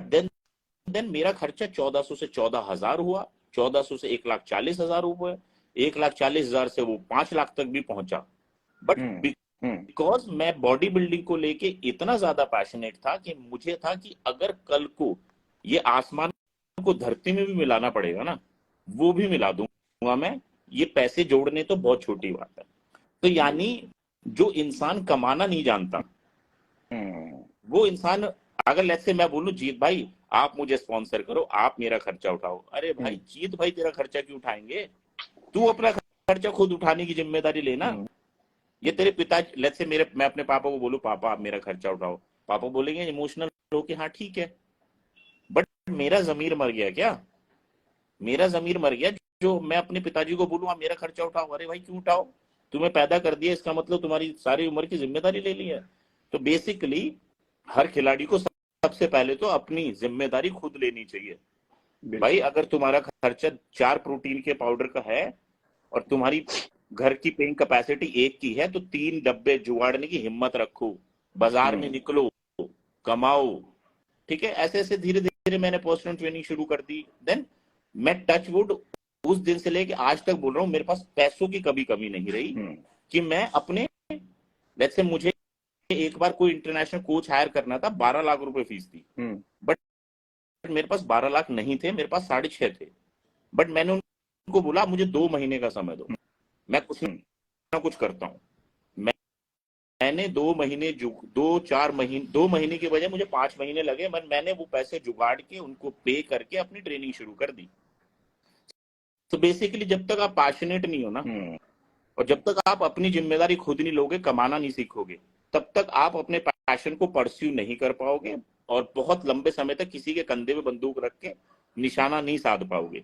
देन मेरा खर्चा 1400 से 14,000 हुआ, 1400 से 1,40,000 हुआ, 1,40,000 से वो 5 लाख तक भी पहुंचा। बट बिकॉज मैं बॉडी बिल्डिंग को लेके इतना ज्यादा पैशनेट था कि मुझे था कि अगर कल को ये आसमान को धरती में भी मिलाना पड़ेगा ना, वो भी मिला दूंगा मैं, ये पैसे जोड़ने तो बहुत छोटी बात है। तो यानी जो इंसान कमाना नहीं जानता, वो इंसान, अगर लेट्स से मैं बोलूं जीत भाई आप मुझे स्पॉन्सर करो, आप मेरा खर्चा उठाओ, अरे भाई जीत भाई तेरा खर्चा क्यों उठाएंगे, तू अपना खर्चा खुद उठाने की जिम्मेदारी लेना। ये तेरे पिताजी, लेट्स से मैं अपने पापा को बोलूं पापा आप मेरा खर्चा उठाओ, पापा बोलेंगे इमोशनल होके हाँ ठीक है, बट मेरा जमीर मर गया क्या, मेरा जमीर मर गया जो मैं अपने पिताजी को बोलूँ आप मेरा खर्चा उठाओ, अरे भाई क्यों उठाओ, तुम्हें पैदा कर दिया इसका मतलब तुम्हारी सारी उम्र की जिम्मेदारी ले ली है। तो बेसिकली हर खिलाड़ी को सबसे पहले तो अपनी जिम्मेदारी खुद लेनी चाहिए। भाई अगर तुम्हारा खर्चा 4 प्रोटीन के पाउडर का है और तुम्हारी घर की पेइंग कैपेसिटी 1 की है, तो 3 डब्बे जुगाड़ने की हिम्मत रखो, बाजार में निकलो, कमाओ। ठीक है, ऐसे ऐसे धीरे धीरे मैंने पर्सनल ट्रेनिंग शुरू कर दी। देन मैं टच वुड उस दिन से लेके आज तक बोल रहा हूँ, मेरे पास पैसों की कभी कमी नहीं रही कि मैं अपने, लेट्स से मुझे एक बार कोई इंटरनेशनल कोच हायर करना था, 12 लाख रुपए फीस थी, बट मेरे पास 12 लाख नहीं थे, मेरे पास 6.5 थे। बट मैंने उनको बोला मुझे 2 महीने का समय दो, मैं कुछ ना कुछ करता हूँ। मैंने 2 महीने 2 महीने के बजाय मुझे 5 महीने लगे, मैंने वो पैसे जुगाड़ के उनको पे करके अपनी ट्रेनिंग शुरू कर दी। तो बेसिकली जब तक आप पैशनेट नहीं हो ना, और जब तक आप अपनी जिम्मेदारी खुद नहीं लोगे, कमाना नहीं सीखोगे, तब तक आप अपने पैशन को परस्यू नहीं कर पाओगे और बहुत लंबे समय तक किसी के कंधे पे बंदूक रख के निशाना नहीं साध पाओगे।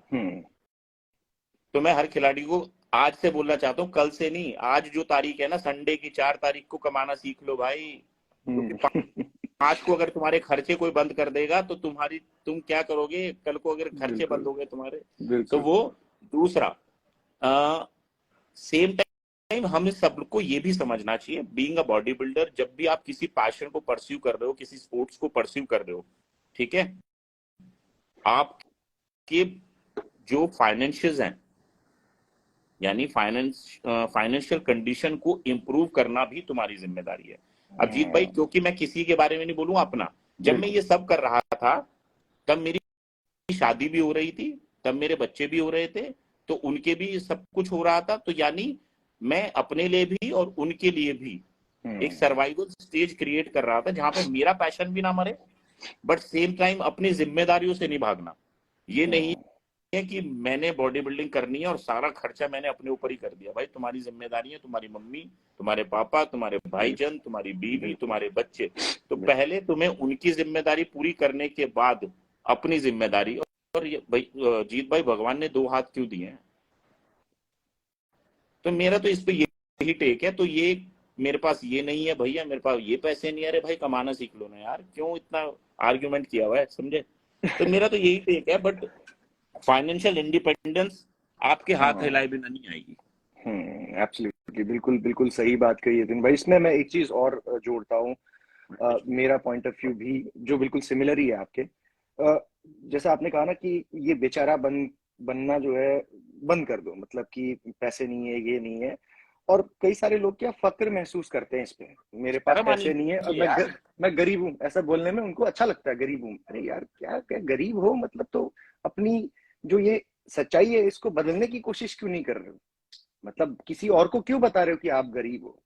तो मैं हर खिलाड़ी को आज से बोलना चाहता हूँ, कल से नहीं, आज जो तारीख है ना संडे की 4 तारीख को कमाना सीख लो भाई, क्योंकि 5 को अगर तुम्हारे खर्चे कोई बंद कर देगा तो तुम क्या करोगे कल को, अगर खर्चे बंद हो गए तुम्हारे। तो वो दूसरा सेम टाइम हम सबको ये भी समझना चाहिए, बीइंग अ बॉडी बिल्डर, जब भी आप किसी पैशन को परस्यू कर रहे हो, किसी स्पोर्ट्स को परस्यू कर रहे हो, ठीक है, आपके जो फाइनेंशियल्स हैं, यानी फाइनेंशियल कंडीशन को इंप्रूव करना भी तुम्हारी जिम्मेदारी है। अब जीत भाई, क्योंकि मैं किसी के बारे में नहीं बोलूंगा अपना, जब मैं ये सब कर रहा था तब मेरी शादी भी हो रही थी, तब मेरे बच्चे भी हो रहे थे, तो उनके भी सब कुछ हो रहा था। तो यानी मैं अपने लिए भी और उनके लिए भी एक सर्वाइवल स्टेज क्रिएट कर रहा था, जहां पे मेरा पैशन भी ना मरे, बट सेम टाइम अपनी जिम्मेदारियों से नहीं भागना। ये नहीं है कि मैंने बॉडी बिल्डिंग करनी है और सारा खर्चा मैंने अपने ऊपर ही कर दिया। भाई तुम्हारी जिम्मेदारी है, तुम्हारी मम्मी, तुम्हारे पापा, तुम्हारे भाईजान, तुम्हारी बीवी, तुम्हारे बच्चे, तो पहले तुम्हें उनकी जिम्मेदारी पूरी करने के बाद अपनी जिम्मेदारी। और ये भाई जीत भाई, भगवान ने 2 हाथ क्यों दिए हैं? तो मेरा तो इस पे यही टेक है। तो ये मेरे पास ये नहीं है भैया, मेरे पास ये पैसे नहीं, अरे भाई कमाना सीख लो ना यार, क्यों इतना आर्ग्यूमेंट किया हुआ है, समझे? तो मेरा तो यही टेक है, बट फाइनेंशियल इंडिपेंडेंस आपके हाथ हिलाए बिना नहीं आएगी। एब्सोल्युटली, बिल्कुल बिल्कुल सही बात कही है दिन भाई। इसमें मैं एक चीज और जोड़ता हूँ, मेरा पॉइंट ऑफ व्यू भी जो बिल्कुल सिमिलर ही है आपके। जैसा आपने कहा ना कि ये बेचारा बनना जो है बंद कर दो, मतलब कि पैसे नहीं है, ये नहीं है। और कई सारे लोग क्या फक्र महसूस करते हैं इस पे, मेरे पास पैसे नहीं है और मैं गरीब हूँ, ऐसा बोलने में उनको अच्छा लगता है, गरीब हूँ। अरे यार क्या क्या गरीब हो, मतलब तो अपनी जो ये सच्चाई है इसको बदलने की कोशिश क्यों नहीं कर रहे हो? मतलब किसी और को क्यों बता रहे हो कि आप गरीब हो?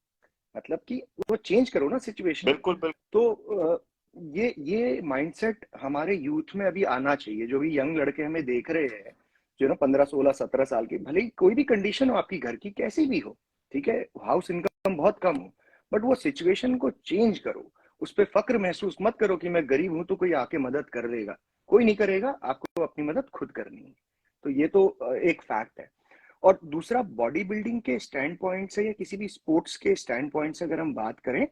मतलब कि वो चेंज करो ना सिचुएशन। बिल्कुल बिल्कुल। तो ये माइंडसेट हमारे यूथ में अभी आना चाहिए। जो भी यंग लड़के हमें देख रहे हैं, जो ना 15 16 17 साल के, भले ही कोई भी कंडीशन हो आपकी घर की कैसी भी हो, ठीक है, हाउस इनकम बहुत कम हो, बट वो सिचुएशन को चेंज करो। उस पर फक्र महसूस मत करो कि मैं गरीब हूं तो कोई आके मदद कर देगा, कोई नहीं करेगा, आपको अपनी मदद खुद करनी है। तो ये तो एक फैक्ट है। और दूसरा, बॉडी बिल्डिंग के स्टैंड पॉइंट से या किसी भी स्पोर्ट्स के स्टैंड पॉइंट से अगर हम बात करें,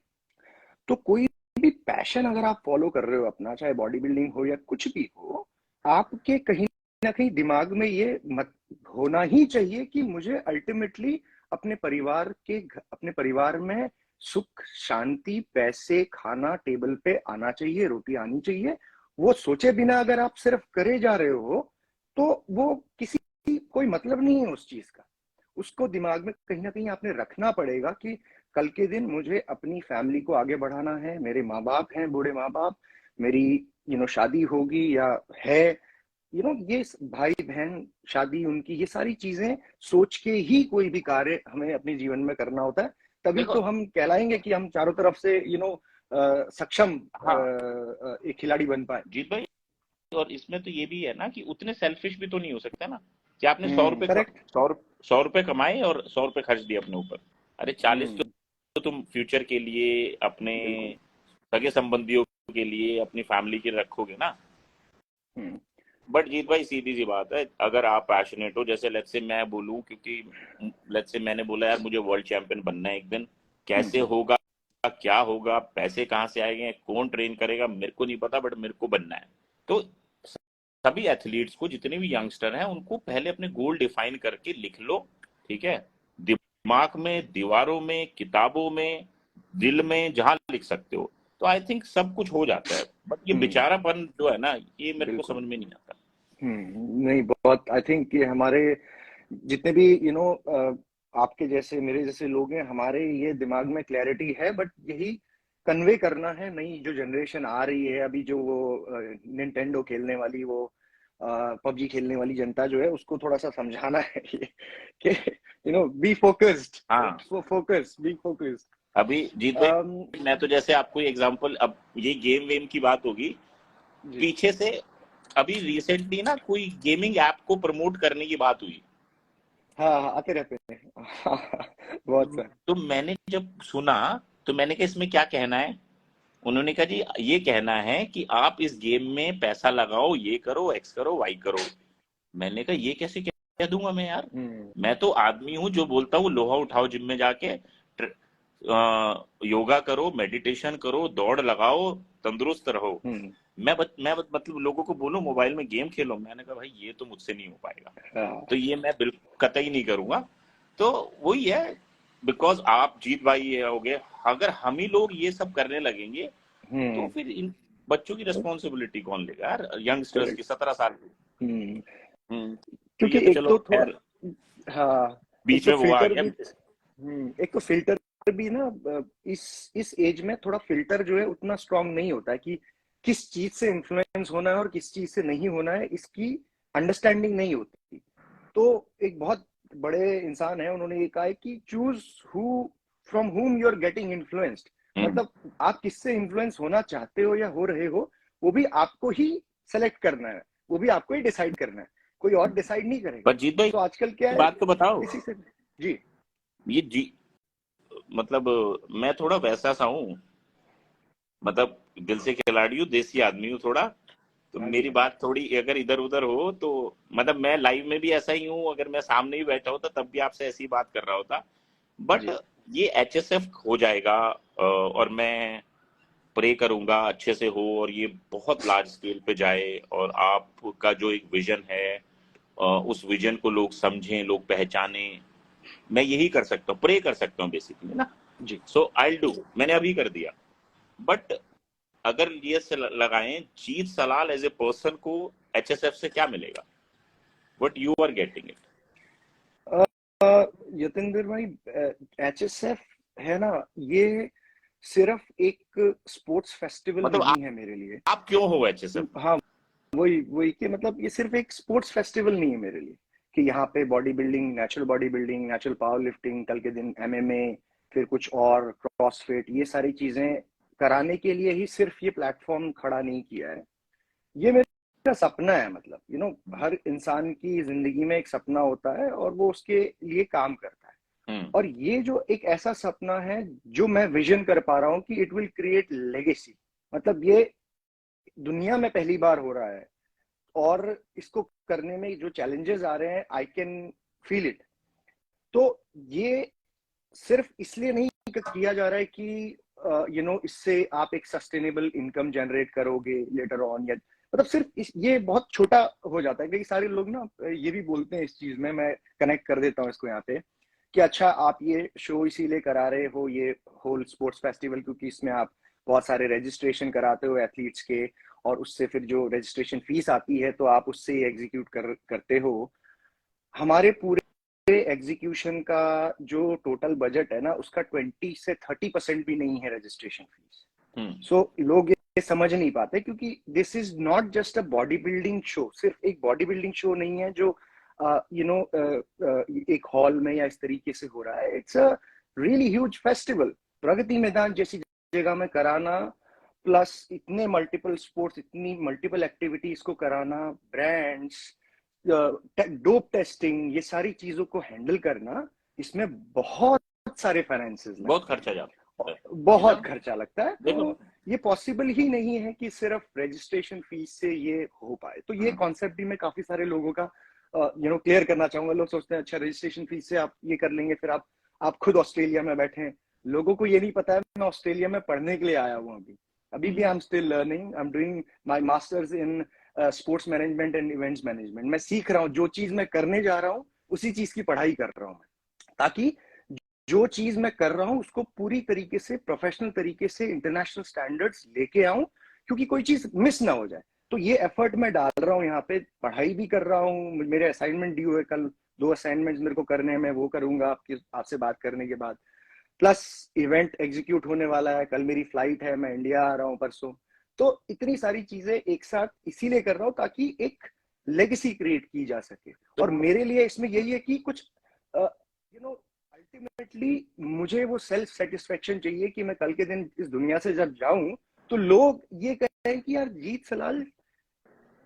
तो कोई भी पैशन अगर आप फॉलो कर रहे हो अपना, चाहे बॉडी बिल्डिंग हो या कुछ भी हो, आपके कहीं ना कहीं दिमाग में ये मत होना ही चाहिए कि मुझे अल्टीमेटली अपने परिवार में सुख शांति, पैसे, खाना टेबल पे आना चाहिए, रोटी आनी चाहिए। वो सोचे बिना अगर आप सिर्फ करे जा रहे हो तो वो कोई मतलब नहीं है उस चीज का। उसको दिमाग में कहीं ना कहीं आपने रखना पड़ेगा कि कल के दिन मुझे अपनी फैमिली को आगे बढ़ाना है, मेरे माँ बाप हैं, बूढ़े माँ बाप, मेरी शादी होगी या है, ये भाई बहन शादी उनकी, ये सारी चीजें सोच के ही कोई भी कार्य हमें अपने जीवन में करना होता है, तभी देखो, तो हम कहलाएंगे कि हम चारों तरफ से सक्षम हाँ एक खिलाड़ी बन पाए। जीत भाई, और इसमें तो ये भी है ना कि उतने सेल्फिश भी तो नहीं हो सकता ना कि आपने 100 रुपए करेक्ट। 100 रुपए कमाए और 100 रुपए खर्च दिए अपने ऊपर। अरे 40 हम्म। तो तुम फ्यूचर के लिए, अपने बिल्कुल। सगे संबंधियों के लिए, अपनी फैमिली के लिए रखोगे ना। हम्म। बट जीत भाई सीधी सी बात है, अगर आप पैशनेट हो, जैसे लेट्स से मैं बोलूं, क्योंकि लेट्स से मैंने बोला यार मुझे वर्ल्ड चैंपियन बनना है एक दिन, कैसे हम्म। होगा, क्या होगा, पैसे कहाँ से आएंगे, कौन ट्रेन करेगा, मेरे को नहीं पता, बट मेरे को बनना है। तो सभी एथलीट्स को, जितने भी यंगस्टर हैं, उनको पहले अपने गोल डिफाइन करके लिख लो, ठीक है, दिमाग में, दीवारों में, किताबों में, दिल में, जहां लिख सकते हो, तो आई थिंक सब कुछ हो जाता है। बट ये हम्म। बेचारापन जो है ना, ये मेरे को बिल्कुल। समझ में नहीं आता। नहीं, बहुत आई थिंक ये हमारे जितने भी आपके जैसे मेरे जैसे लोग हैं, हमारे ये दिमाग में क्लैरिटी है, बट यही कन्वे करना है नई जो जनरेशन आ रही है अभी, जो वो निंटेंडो खेलने वाली, वो पबजी खेलने वाली जनता जो है, उसको थोड़ा सा समझाना है ये कि बी फोकस्ड, हाँ, फोकस, बी फोकस्ड। अभी जीत भाई, मैं तो जैसे आपको एग्जांपल, अब ये गेम वेम की बात होगी, जी। पीछे से अभी रिसेंटली ना कोई गेमिंग ऐप को प्रमोट करने की बात हुई। हाँ हाँ, आते रहते हैं। बहुत सारे। तो मैंने जब सुना, तो मैंने कहा इसमें क्या कहना है। उन्होंने कहा जी ये कहना है कि आप इस गेम में पैसा लगाओ, ये करो, एक्स करो, वाई करो। मैंने कहा ये कैसे कह दूंगा मैं यार, हम्म। मैं तो आदमी हूं जो बोलता हूँ लोहा उठाओ जिम में जाके, योगा करो, मेडिटेशन करो, दौड़ लगाओ, तंदुरुस्त रहो। हम्म। मतलब लोगों को बोलूं मोबाइल में गेम खेलो, मैंने कहा भाई ये तो मुझसे नहीं हो पाएगा। तो हाँ। ये मैं बिल्कुल कतई नहीं करूंगा। तो वही है, बिकॉज आप जीत भाई ये हो गए, अगर हम ही लोग ये सब करने लगेंगे, तो हम्म। फिर इन बच्चों की रिस्पॉन्सिबिलिटी कौन लेगा यार, यंगस्टर्स की, करेक्ट। 17 साल की। हम्म। तो क्योंकि ये तो एक चलो तो थोड़ा, खैर, हाँ, एक बीच तो में वो आ फिल्टर गया। भी, एक तो फिल्टर भी ना, इस एज में थोड़ा फिल्टर जो है उतना स्ट्रांग नहीं होता है कि किस चीज से इन्फ्लुएंस होना है और किस चीज से नहीं होना है, इसकी अंडरस्टैंडिंग नहीं होती। तो एक बहुत बड़े इंसान है, उन्होंने ये कहा है कि choose who from whom you are getting influenced. Hmm. मतलब आप किससे इन्फ्लुएंस होना चाहते हो या हो रहे हो, वो भी आपको ही सेलेक्ट करना है, वो भी आपको ही डिसाइड करना है, कोई और डिसाइड नहीं करेगा। पर जीत भाई सो आजकल क्या है, बात तो बताओ, इसी से। जी। ये जी मतलब मैं थोड़ा वैसा सा हूँ, मतलब दिल से खिलाड़ी हूँ, देसी आदमी हूँ थोड़ा। तो हाँ जी, मेरी हाँ जी। बात थोड़ी अगर इधर उधर हो तो, मतलब मैं लाइव में भी ऐसा ही हूँ, अगर मैं सामने ही बैठा होता तब भी आपसे ऐसी बात कर रहा होता। बट जी। ये एचएसएफ हो जाएगा, और मैं प्रे करूंगा अच्छे से हो, और ये बहुत लार्ज स्केल पे जाए, और आपका जो एक विजन है, उस विजन को लोग समझें, लोग पहचाने। मैं यही कर सकता हूँ, प्रे कर सकता हूँ बेसिकली ना। जी। सो आई डू, मैंने अभी कर दिया। बट अगर ये लगाएं, Jeet Salal as a person को एचएसएफ से क्या मिलेगा, what you are getting it. Yatendra भाई, एचएसएफ है ना, ये सिर्फ एक स्पोर्ट्स फेस्टिवल मतलब नहीं है मेरे लिए। आप क्यों हो एचएसएफ। हाँ, वही वही कि मतलब ये सिर्फ एक स्पोर्ट्स फेस्टिवल नहीं है मेरे लिए कि यहाँ पे body building, natural power lifting, कल के दिन एमएमए, फिर कुछ और क्रॉसफिट, ये सारी चीजें कराने के लिए ही सिर्फ ये प्लेटफॉर्म खड़ा नहीं किया है। ये मेरा सपना है, मतलब हर इंसान की जिंदगी में एक सपना होता है और वो उसके लिए काम करता है। हम्म। और ये जो एक ऐसा सपना है जो मैं विजन कर पा रहा हूँ कि इट विल क्रिएट लेगेसी, मतलब ये दुनिया में पहली बार हो रहा है, और इसको करने में जो चैलेंजेस आ रहे हैं, आई कैन फील इट। तो ये सिर्फ इसलिए नहीं किया जा रहा है कि इससे आप एक सस्टेनेबल इनकम जनरेट करोगे लेटर ऑन, या मतलब सिर्फ ये बहुत छोटा हो जाता है। कई सारे लोग ना ये भी बोलते हैं इस चीज में, मैं कनेक्ट कर देता हूँ इसको यहाँ पे, कि अच्छा आप ये शो इसीलिए करा रहे हो, ये होल स्पोर्ट्स फेस्टिवल, क्योंकि इसमें आप बहुत सारे रजिस्ट्रेशन कराते हो एथलीट्स के, और उससे फिर जो रजिस्ट्रेशन फीस आती है तो आप उससे एग्जीक्यूट करते हो। हमारे पूरे एग्जीक्यूशन का जो टोटल बजट है ना, उसका 20 से 30% भी नहीं है रजिस्ट्रेशन फीस। हम्म। सो लोग समझ नहीं पाते, क्योंकि this is not just a body building show. सिर्फ एक बॉडी बिल्डिंग शो नहीं है जो एक हॉल में या इस तरीके से हो रहा है। It's a really huge festival. Pragati Maidan जैसी जगह में कराना, प्लस इतने मल्टीपल स्पोर्ट्स, इतनी मल्टीपल एक्टिविटीज को कराना, ब्रांड्स, डोप टेस्टिंग, ये सारी चीजों को हैंडल करना, इसमें बहुत सारे फाइनेंसेस बहुत लगते हैं, खर्चा जाता है ना। बहुत खर्चा लगता है। देखो, तो ये पॉसिबल ही नहीं है कि सिर्फ रजिस्ट्रेशन फीस से ये हो पाए। तो ये कॉन्सेप्ट भी मैं काफी सारे लोगों का क्लियर करना चाहूंगा। लोग सोचते हैं अच्छा रजिस्ट्रेशन फीस से आप ये कर लेंगे, फिर आप खुद ऑस्ट्रेलिया में बैठे हैं। लोगों को ये नहीं पता है मैं ऑस्ट्रेलिया में पढ़ने के लिए आया हूँ। अभी भी I am still learning. I am doing my masters in sports management and events management. मैं सीख रहा हूँ, जो चीज मैं करने जा रहा हूँ उसी चीज की पढ़ाई कर रहा हूँ मैं, ताकि जो चीज मैं कर रहा हूं उसको पूरी तरीके से प्रोफेशनल तरीके से इंटरनेशनल स्टैंडर्ड्स लेके आऊं, क्योंकि कोई चीज मिस ना हो जाए। तो ये एफर्ट मैं डाल रहा हूं यहाँ पे, पढ़ाई भी कर रहा हूँ। मेरे असाइनमेंट ड्यू है कल, 2 असाइनमेंट्स मेरे को करने हैं, मैं वो करूंगा आपसे बात करने के बाद। प्लस इवेंट एग्जीक्यूट होने वाला है, कल मेरी फ्लाइट है, मैं इंडिया आ रहा हूँ परसों। तो इतनी सारी चीजें एक साथ इसीलिए कर रहा हूँ ताकि एक लेगेसी क्रिएट की जा सके। और मेरे लिए इसमें यही है कि कुछ अल्टीमेटली मुझे वो सेल्फ सेटिस्फेक्शन चाहिए कि मैं कल के दिन इस दुनिया से जब जाऊं तो लोग ये कहें कि यार जीत सलाल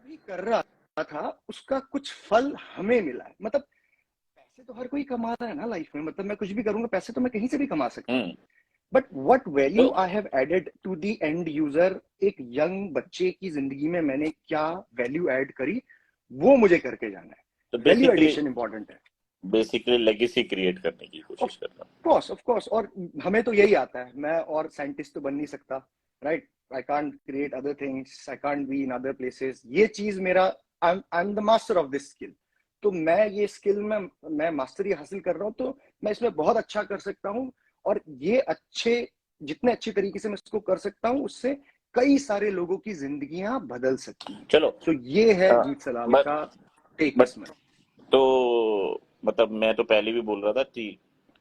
भी कर रहा था, उसका कुछ फल हमें मिला है। मतलब पैसे तो हर कोई कमा रहा है ना लाइफ में, मतलब मैं कुछ भी करूंगा पैसे तो मैं कहीं से भी कमा सकता हूँ। बट वट तो value I have added to the end user, एक यंग बच्चे की जिंदगी में मैंने क्या वैल्यू ऐड करी, वो मुझे करके जाना है। तो वैल्यू एडिशन इंपॉर्टेंट है। बेसिकली लेगेसी क्रिएट करने की कोशिश कर रहा ऑफ कोर्स। और हमें तो यही आता है, मैं और साइंटिस्ट तो बन नहीं सकता, right? I can't create other things, I can't be in other places. ये चीज मेरा, I am the master of this skill. तो मैं ये स्किल में मैं मास्टरी हासिल कर रहा हूँ, तो मैं इसमें बहुत अच्छा कर सकता हूँ। और ये जितने अच्छे तरीके से मैं इसको कर सकता हूँ, उससे कई सारे लोगों की जिंदगियां बदल सकती हैं। चलो। तो ये है जीत सलाल बट का टेक बट इसमें। तो मतलब मैं तो पहले भी बोल रहा था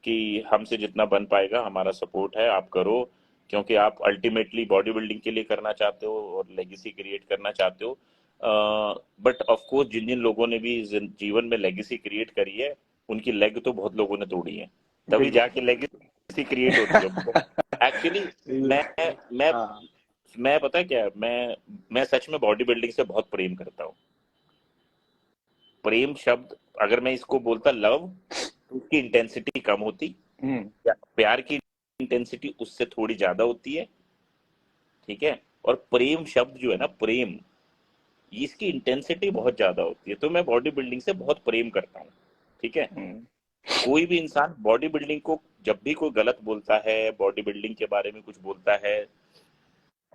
कि हमसे जितना बन पाएगा हमारा सपोर्ट है, आप करो, क्योंकि आप अल्टीमेटली बॉडी बिल्डिंग के लिए करना चाहते हो और लेगेसी क्रिएट करना चाहते हो। बट ऑफ कोर्स जिन जिन लोगों ने भी जीवन में लेगेसी क्रिएट करी है, उनकी लेग तो बहुत लोगों ने तोड़ी है, तभी बिल्कुल जाके लेगेसी क्रिएट होती है। एक्चुअली मैं मैं हाँ। मैं पता है क्या है, मैं सच में बॉडी बिल्डिंग से बहुत प्रेम करता हूँ। प्रेम शब्द अगर मैं इसको बोलता लव, तो उसकी इंटेंसिटी कम होती। प्यार की इंटेंसिटी उससे थोड़ी ज्यादा होती है, ठीक है। और प्रेम शब्द जो है ना, प्रेम, इसकी इंटेंसिटी बहुत ज्यादा होती है। तो मैं बॉडी बिल्डिंग से बहुत प्रेम करता हूँ, ठीक है। कोई भी इंसान बॉडी बिल्डिंग को जब भी कोई गलत बोलता है, बॉडी बिल्डिंग के बारे में कुछ बोलता है,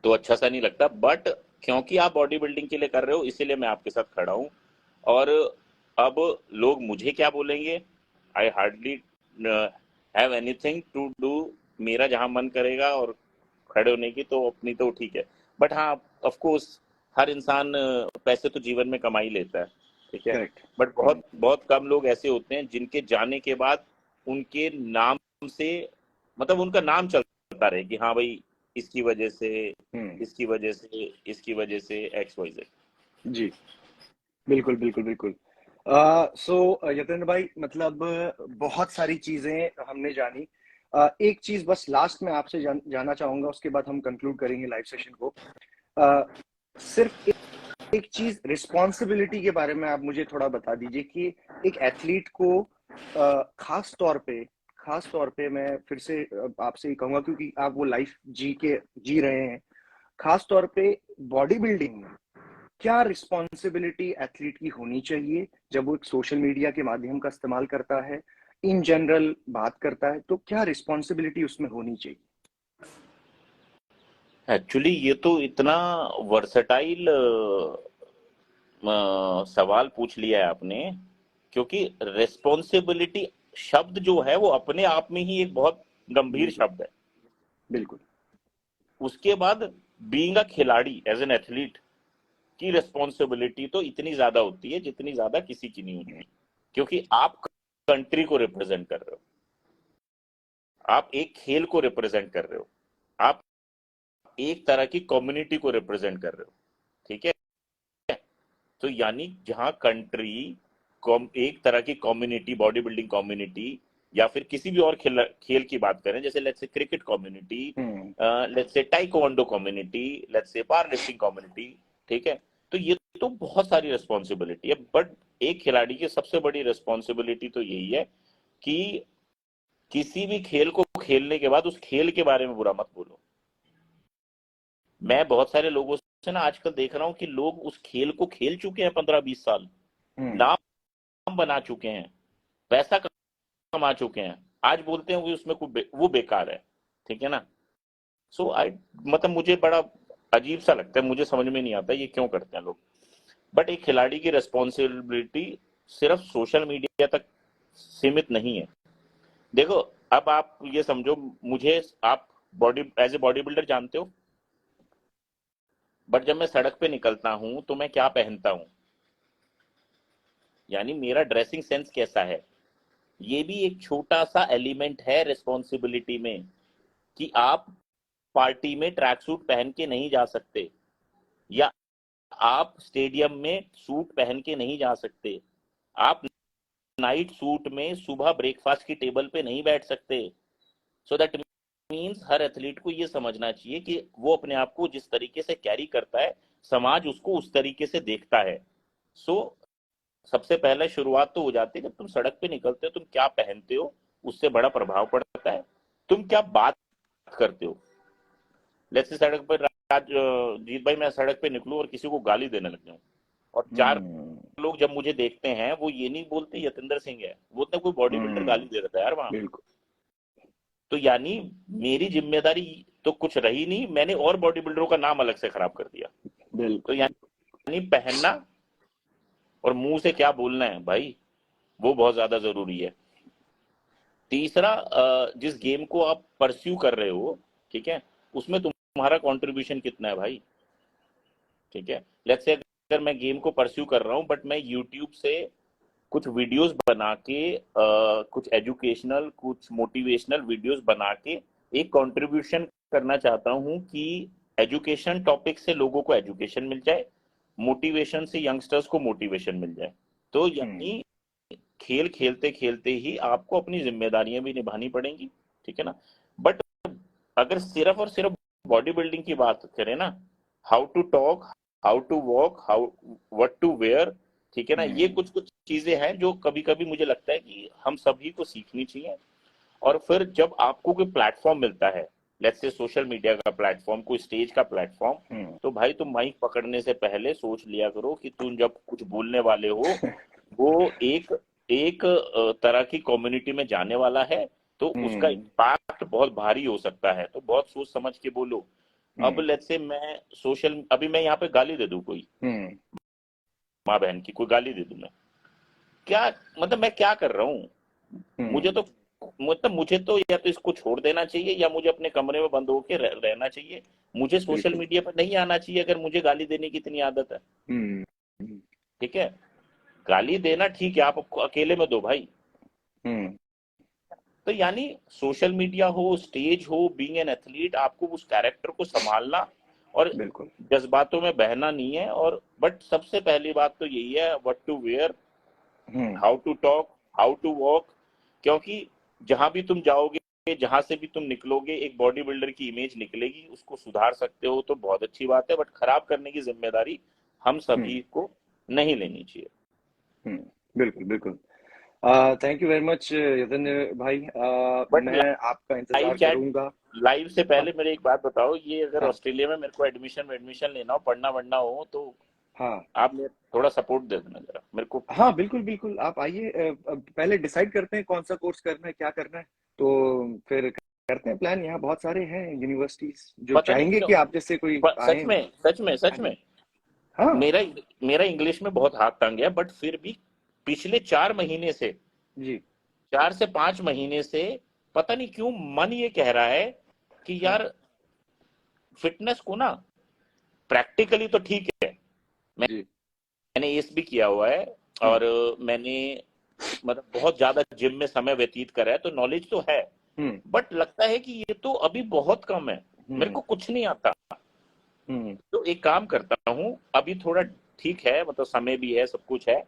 तो अच्छा सा नहीं लगता। बट क्योंकि आप बॉडी बिल्डिंग के लिए कर रहे हो, इसीलिए मैं आपके साथ खड़ा हूँ। और अब लोग मुझे क्या बोलेंगे, I hardly have anything to do. मेरा जहां मन करेगा और खड़े होने की, तो अपनी तो ठीक है। बट हाँ, ऑफ कोर्स हर इंसान पैसे तो जीवन में कमा ही लेता है, ठीक है। करेक्ट। बट बहुत बहुत कम लोग ऐसे होते हैं जिनके जाने के बाद उनके नाम से, मतलब उनका नाम चलता रहे कि हाँ भाई, इसकी वजह से, इसकी वजह से, इसकी वजह से, एक्स वाई जेड। जी बिल्कुल बिल्कुल बिल्कुल। सो यतेंद्र भाई, मतलब बहुत सारी चीजें हमने जानी। एक चीज बस लास्ट में आपसे जानना चाहूंगा, उसके बाद हम कंक्लूड करेंगे लाइव सेशन को। सिर्फ एक चीज, रिस्पॉन्सिबिलिटी के बारे में आप मुझे थोड़ा बता दीजिए कि एक एथलीट को खास तौर पे मैं फिर से आपसे ही कहूंगा, क्योंकि आप वो लाइफ जी रहे हैं, खास तौर पे बॉडी बिल्डिंग में क्या रिस्पॉन्सिबिलिटी एथलीट की होनी चाहिए जब वो सोशल मीडिया के माध्यम का इस्तेमाल करता है, इन जनरल बात करता है, तो क्या रिस्पॉन्सिबिलिटी उसमें होनी चाहिए? एक्चुअली ये तो इतना वर्सटाइल सवाल पूछ लिया है आपने, क्योंकि रिस्पॉन्सिबिलिटी शब्द जो है वो अपने आप में ही एक बहुत गंभीर बिल्कुल शब्द है। बिल्कुल। उसके बाद बीइंग अ खिलाड़ी, एज एन एथलीट, की रिस्पॉन्सिबिलिटी तो इतनी ज्यादा होती है जितनी ज्यादा किसी की नहीं होती, क्योंकि आप कंट्री को रिप्रेजेंट कर रहे हो, आप एक खेल को रिप्रेजेंट कर रहे हो, आप एक तरह की कम्युनिटी को रिप्रेजेंट कर रहे हो, ठीक है। तो यानी जहां कंट्री एक तरह की कम्युनिटी, बॉडी बिल्डिंग कम्युनिटी, या फिर किसी भी और खेल की बात करें, जैसे let's say cricket community, let's say taekwondo community, let's say power lifting community, ठीक है। तो ये तो बहुत सारी रिस्पॉन्सिबिलिटी है, बट एक खिलाड़ी की सबसे बड़ी रिस्पॉन्सिबिलिटी तो यही है कि किसी भी खेल को खेलने के बाद उस खेल के बारे में बुरा मत बोलो। मैं बहुत सारे लोगों से ना आजकल देख रहा हूं कि लोग उस खेल को खेल चुके हैं 15-20 साल, नाम बना चुके हैं, पैसा कमा चुके हैं, आज बोलते हैं कि उसमें वो बेकार है, ठीक है ना। सो आई मतलब मुझे बड़ा अजीब सा लगता है, मुझे समझ में नहीं आता ये क्यों करते हैं लोग। बट एक खिलाड़ी की रिस्पॉन्सिबिलिटी सिर्फ सोशल मीडिया तक सीमित नहीं है। देखो, अब आप ये समझो, मुझे आप एज ए बॉडी बिल्डर जानते हो, बट जब मैं सड़क पे निकलता हूं तो मैं क्या पहनता हूं, यानी मेरा ड्रेसिंग सेंस कैसा है, ये भी एक छोटा सा एलिमेंट है रिस्पॉन्सिबिलिटी में। कि आप पार्टी में ट्रैक सूट पहन के नहीं जा सकते, या आप स्टेडियम में सूट पहन के नहीं जा सकते, आप नाइट सूट में सुबह ब्रेकफास्ट की टेबल पे नहीं बैठ सकते। So that means her athlete को ये समझना चाहिए कि वो अपने आप को जिस तरीके से कैरी करता है, समाज उसको उस तरीके से देखता है। सो सबसे पहले शुरुआत तो हो जाती है जब तुम सड़क पे निकलते हो, तुम क्या पहनते हो उससे बड़ा प्रभाव पड़ता है। तुम क्या बात करते हो, लेट्स से सड़क पर आज जीत भाई मैं सड़क पे निकलूं और किसी को गाली देने लग जाऊं, और 4 लोग जब मुझे देखते हैं वो ये नहीं बोलते यतेंद्र सिंह है, वो तो कोई बॉडी बिल्डर गाली दे रहा था यार वहां। तो यानी मेरी जिम्मेदारी तो कुछ रही नहीं, मैंने और बॉडी बिल्डरों का नाम अलग से खराब कर दिया। तो यानी पहनना और मुंह से क्या बोलना है भाई, वो बहुत ज्यादा जरूरी है। तीसरा, जिस गेम को आप परस्यू कर रहे हो, ठीक है, उसमें तुम्हारा कंट्रीब्यूशन कितना है भाई, ठीक है। लेट्स से अगर मैं गेम को परस्यू कर रहा हूं बट मैं यूट्यूब से कुछ वीडियोस बना के कुछ एजुकेशनल, कुछ मोटिवेशनल वीडियोस बना के एक कंट्रीब्यूशन करना चाहता हूं कि एजुकेशन टॉपिक से लोगों को एजुकेशन मिल जाए, मोटिवेशन से यंगस्टर्स को मोटिवेशन मिल जाए। तो यानी खेल खेलते खेलते ही आपको अपनी जिम्मेदारियां भी निभानी पड़ेंगी, ठीक है ना। बट अगर सिर्फ और सिर्फ बॉडी बिल्डिंग की बात करें ना, how to talk, how to walk, how what to wear, ठीक है ना, ये कुछ कुछ चीजें हैं जो कभी कभी मुझे लगता है कि हम सभी को सीखनी चाहिए। और फिर जब आपको कोई प्लेटफॉर्म मिलता है, लेट्स से सोशल मीडिया का प्लेटफॉर्म, कोई स्टेज का प्लेटफॉर्म, तो भाई तुम माइक पकड़ने से पहले सोच लिया करो कि तुम जब कुछ बोलने वाले हो वो एक एक तरह की कम्युनिटी में जाने वाला है, तो उसका इम्पैक्ट बहुत भारी हो सकता है, तो बहुत सोच समझ के बोलो। अब लेट्स से मैं अभी मैं यहाँ पे गाली दे दूं, कोई माँ बहन की कोई गाली दे दूं, मैं क्या मतलब मैं क्या कर रहा हूँ, मुझे तो मतलब मुझे तो या तो इसको छोड़ देना चाहिए या मुझे अपने कमरे में बंद होकर रहना चाहिए, मुझे सोशल मीडिया पर नहीं आना चाहिए अगर मुझे गाली देने की इतनी आदत है, ठीक है। गाली देना ठीक है, आप अकेले में दो भाई। तो यानी सोशल मीडिया हो, स्टेज हो, बीइंग एन एथलीट, आपको उस कैरेक्टर को संभालना और जज्बातों में बहना नहीं है। और बट सबसे पहली बात तो यही है, what to wear, how to talk, how to walk, क्योंकि जहां भी तुम जाओगे, जहां से भी तुम निकलोगे, एक बॉडी बिल्डर की इमेज निकलेगी, उसको सुधार सकते हो तो बहुत अच्छी बात है, बट खराब करने की जिम्मेदारी हम सभी को नहीं लेनी चाहिए। बिल्कुल बिल्कुल। Thank you very much Yatendra भाई। मैं आपका इंतजार करूंगा। लाइव से पहले मेरे एक बात बताओ, ये अगर ऑस्ट्रेलिया में मेरे को एडमिशन लेना हो, पढ़ना वढ़ना हो, तो आप मेरे थोड़ा सपोर्ट दे देना जरा मेरे को। हाँ बिल्कुल बिल्कुल, आप आइए, पहले डिसाइड करते हैं कौन सा कोर्स करना है, क्या करना है, तो फिर करते हैं प्लान। यहाँ बहुत सारे हैं यूनिवर्सिटीज जो चाहेंगे कि आप जैसे कोई सच में हाँ मेरा इंग्लिश में बहुत हाथ तंग है, बट फिर भी पिछले 4 महीने से जी 4 से 5 महीने से पता नहीं क्यों मन ये कह रहा है कि यार फिटनेस को ना प्रैक्टिकली तो ठीक है, मैंने एस भी किया हुआ है और मैंने मतलब बहुत ज्यादा जिम में समय व्यतीत करा है, तो नॉलेज तो है, बट लगता है कि ये तो अभी बहुत कम है, मेरे को कुछ नहीं आता। हम्म। तो एक काम करता हूँ, अभी थोड़ा ठीक है, मतलब समय भी है, सब कुछ है,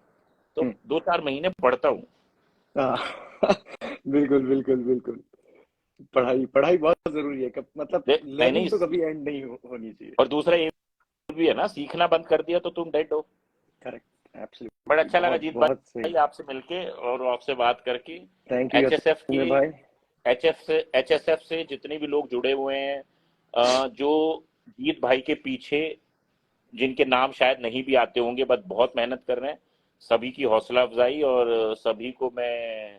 तो हम्म। 2-4 महीने पढ़ता हूँ। हाँ। बिल्कुल बिल्कुल बिल्कुल। पढ़ाई पढ़ाई बहुत जरूरी है, मतलब नहीं नहीं, लर्निंग तो कभी एंड नहीं होनी चाहिए। और दूसरा ये भी है ना, सीखना बंद कर दिया तो तुम डेड हो। करेक्ट, बड़ा एब्सोल्युटली, अच्छा लगा बहुत जीत बहुत सही। भाई आपसे मिलके और आपसे बात करके। थैंक यू एचएसएफ की, यतिंद्र भाई। एचएसएफ से जितने भी लोग जुड़े हुए हैं, जो जीत भाई के पीछे, जिनके नाम शायद नहीं भी आते होंगे, बट बहुत मेहनत कर रहे हैं, सभी की हौसला अफजाई, और सभी को मैं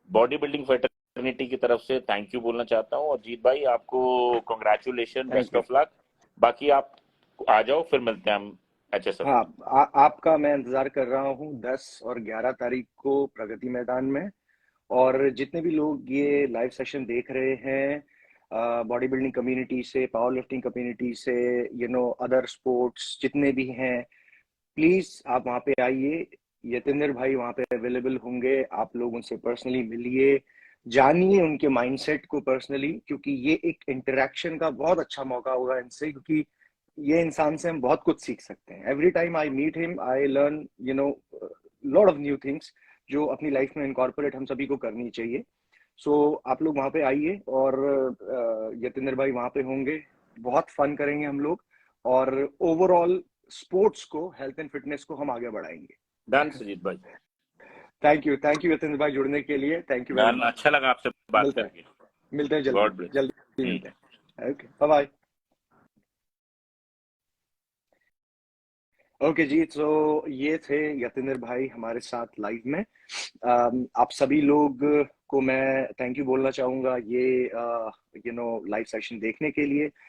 बॉडी बिल्डिंग फेटर्निटी की तरफ से थैंक यू बोलना चाहता हूँ। और जीत भाई आपको congratulation, thank best you. Of luck. बाकी आप आ जाओ, फिर मिलते हैं हम एचएसएफ हाँ, में। आपका मैं इंतजार कर रहा हूँ 10 और 11 तारीख को प्रगति मैदान में। और जितने भी लोग ये लाइव सेशन देख रहे हैं, बॉडी बिल्डिंग कम्युनिटी से, पावर लिफ्टिंग कम्युनिटी से, अदर स्पोर्ट्स जितने भी हैं, प्लीज आप वहाँ पे आइए। यतेंद्र भाई वहाँ पे अवेलेबल होंगे, आप लोग उनसे पर्सनली मिलिए, जानिए उनके माइंडसेट को पर्सनली, क्योंकि ये एक इंटरेक्शन का बहुत अच्छा मौका होगा इनसे, क्योंकि ये इंसान से हम बहुत कुछ सीख सकते हैं। Every time I meet him I learn lot of new things, जो अपनी लाइफ में इनकॉर्पोरेट हम सभी को करनी चाहिए। सो आप लोग वहाँ पे आइए, और यतेंद्र भाई वहाँ पे होंगे, बहुत फन करेंगे हम लोग, और ओवरऑल स्पोर्ट्स को, हेल्थ एंड फिटनेस को हम आगे बढ़ाएंगे। डन सुजीत भाई। थैंक यू यतेंद्र भाई, जुड़ने के लिए thank you very done, much. अच्छा लगा आपसे बात मिलते हैं, करके। मिलते हैं जल्दी, गॉड ब्लेस। जल्दी मिलते हैं। Okay, bye bye. ओके जी, तो ये थे यतेंद्र भाई हमारे साथ लाइव में। आप सभी लोग को मैं थैंक यू बोलना चाहूंगा, ये लाइव सेशन देखने के लिए।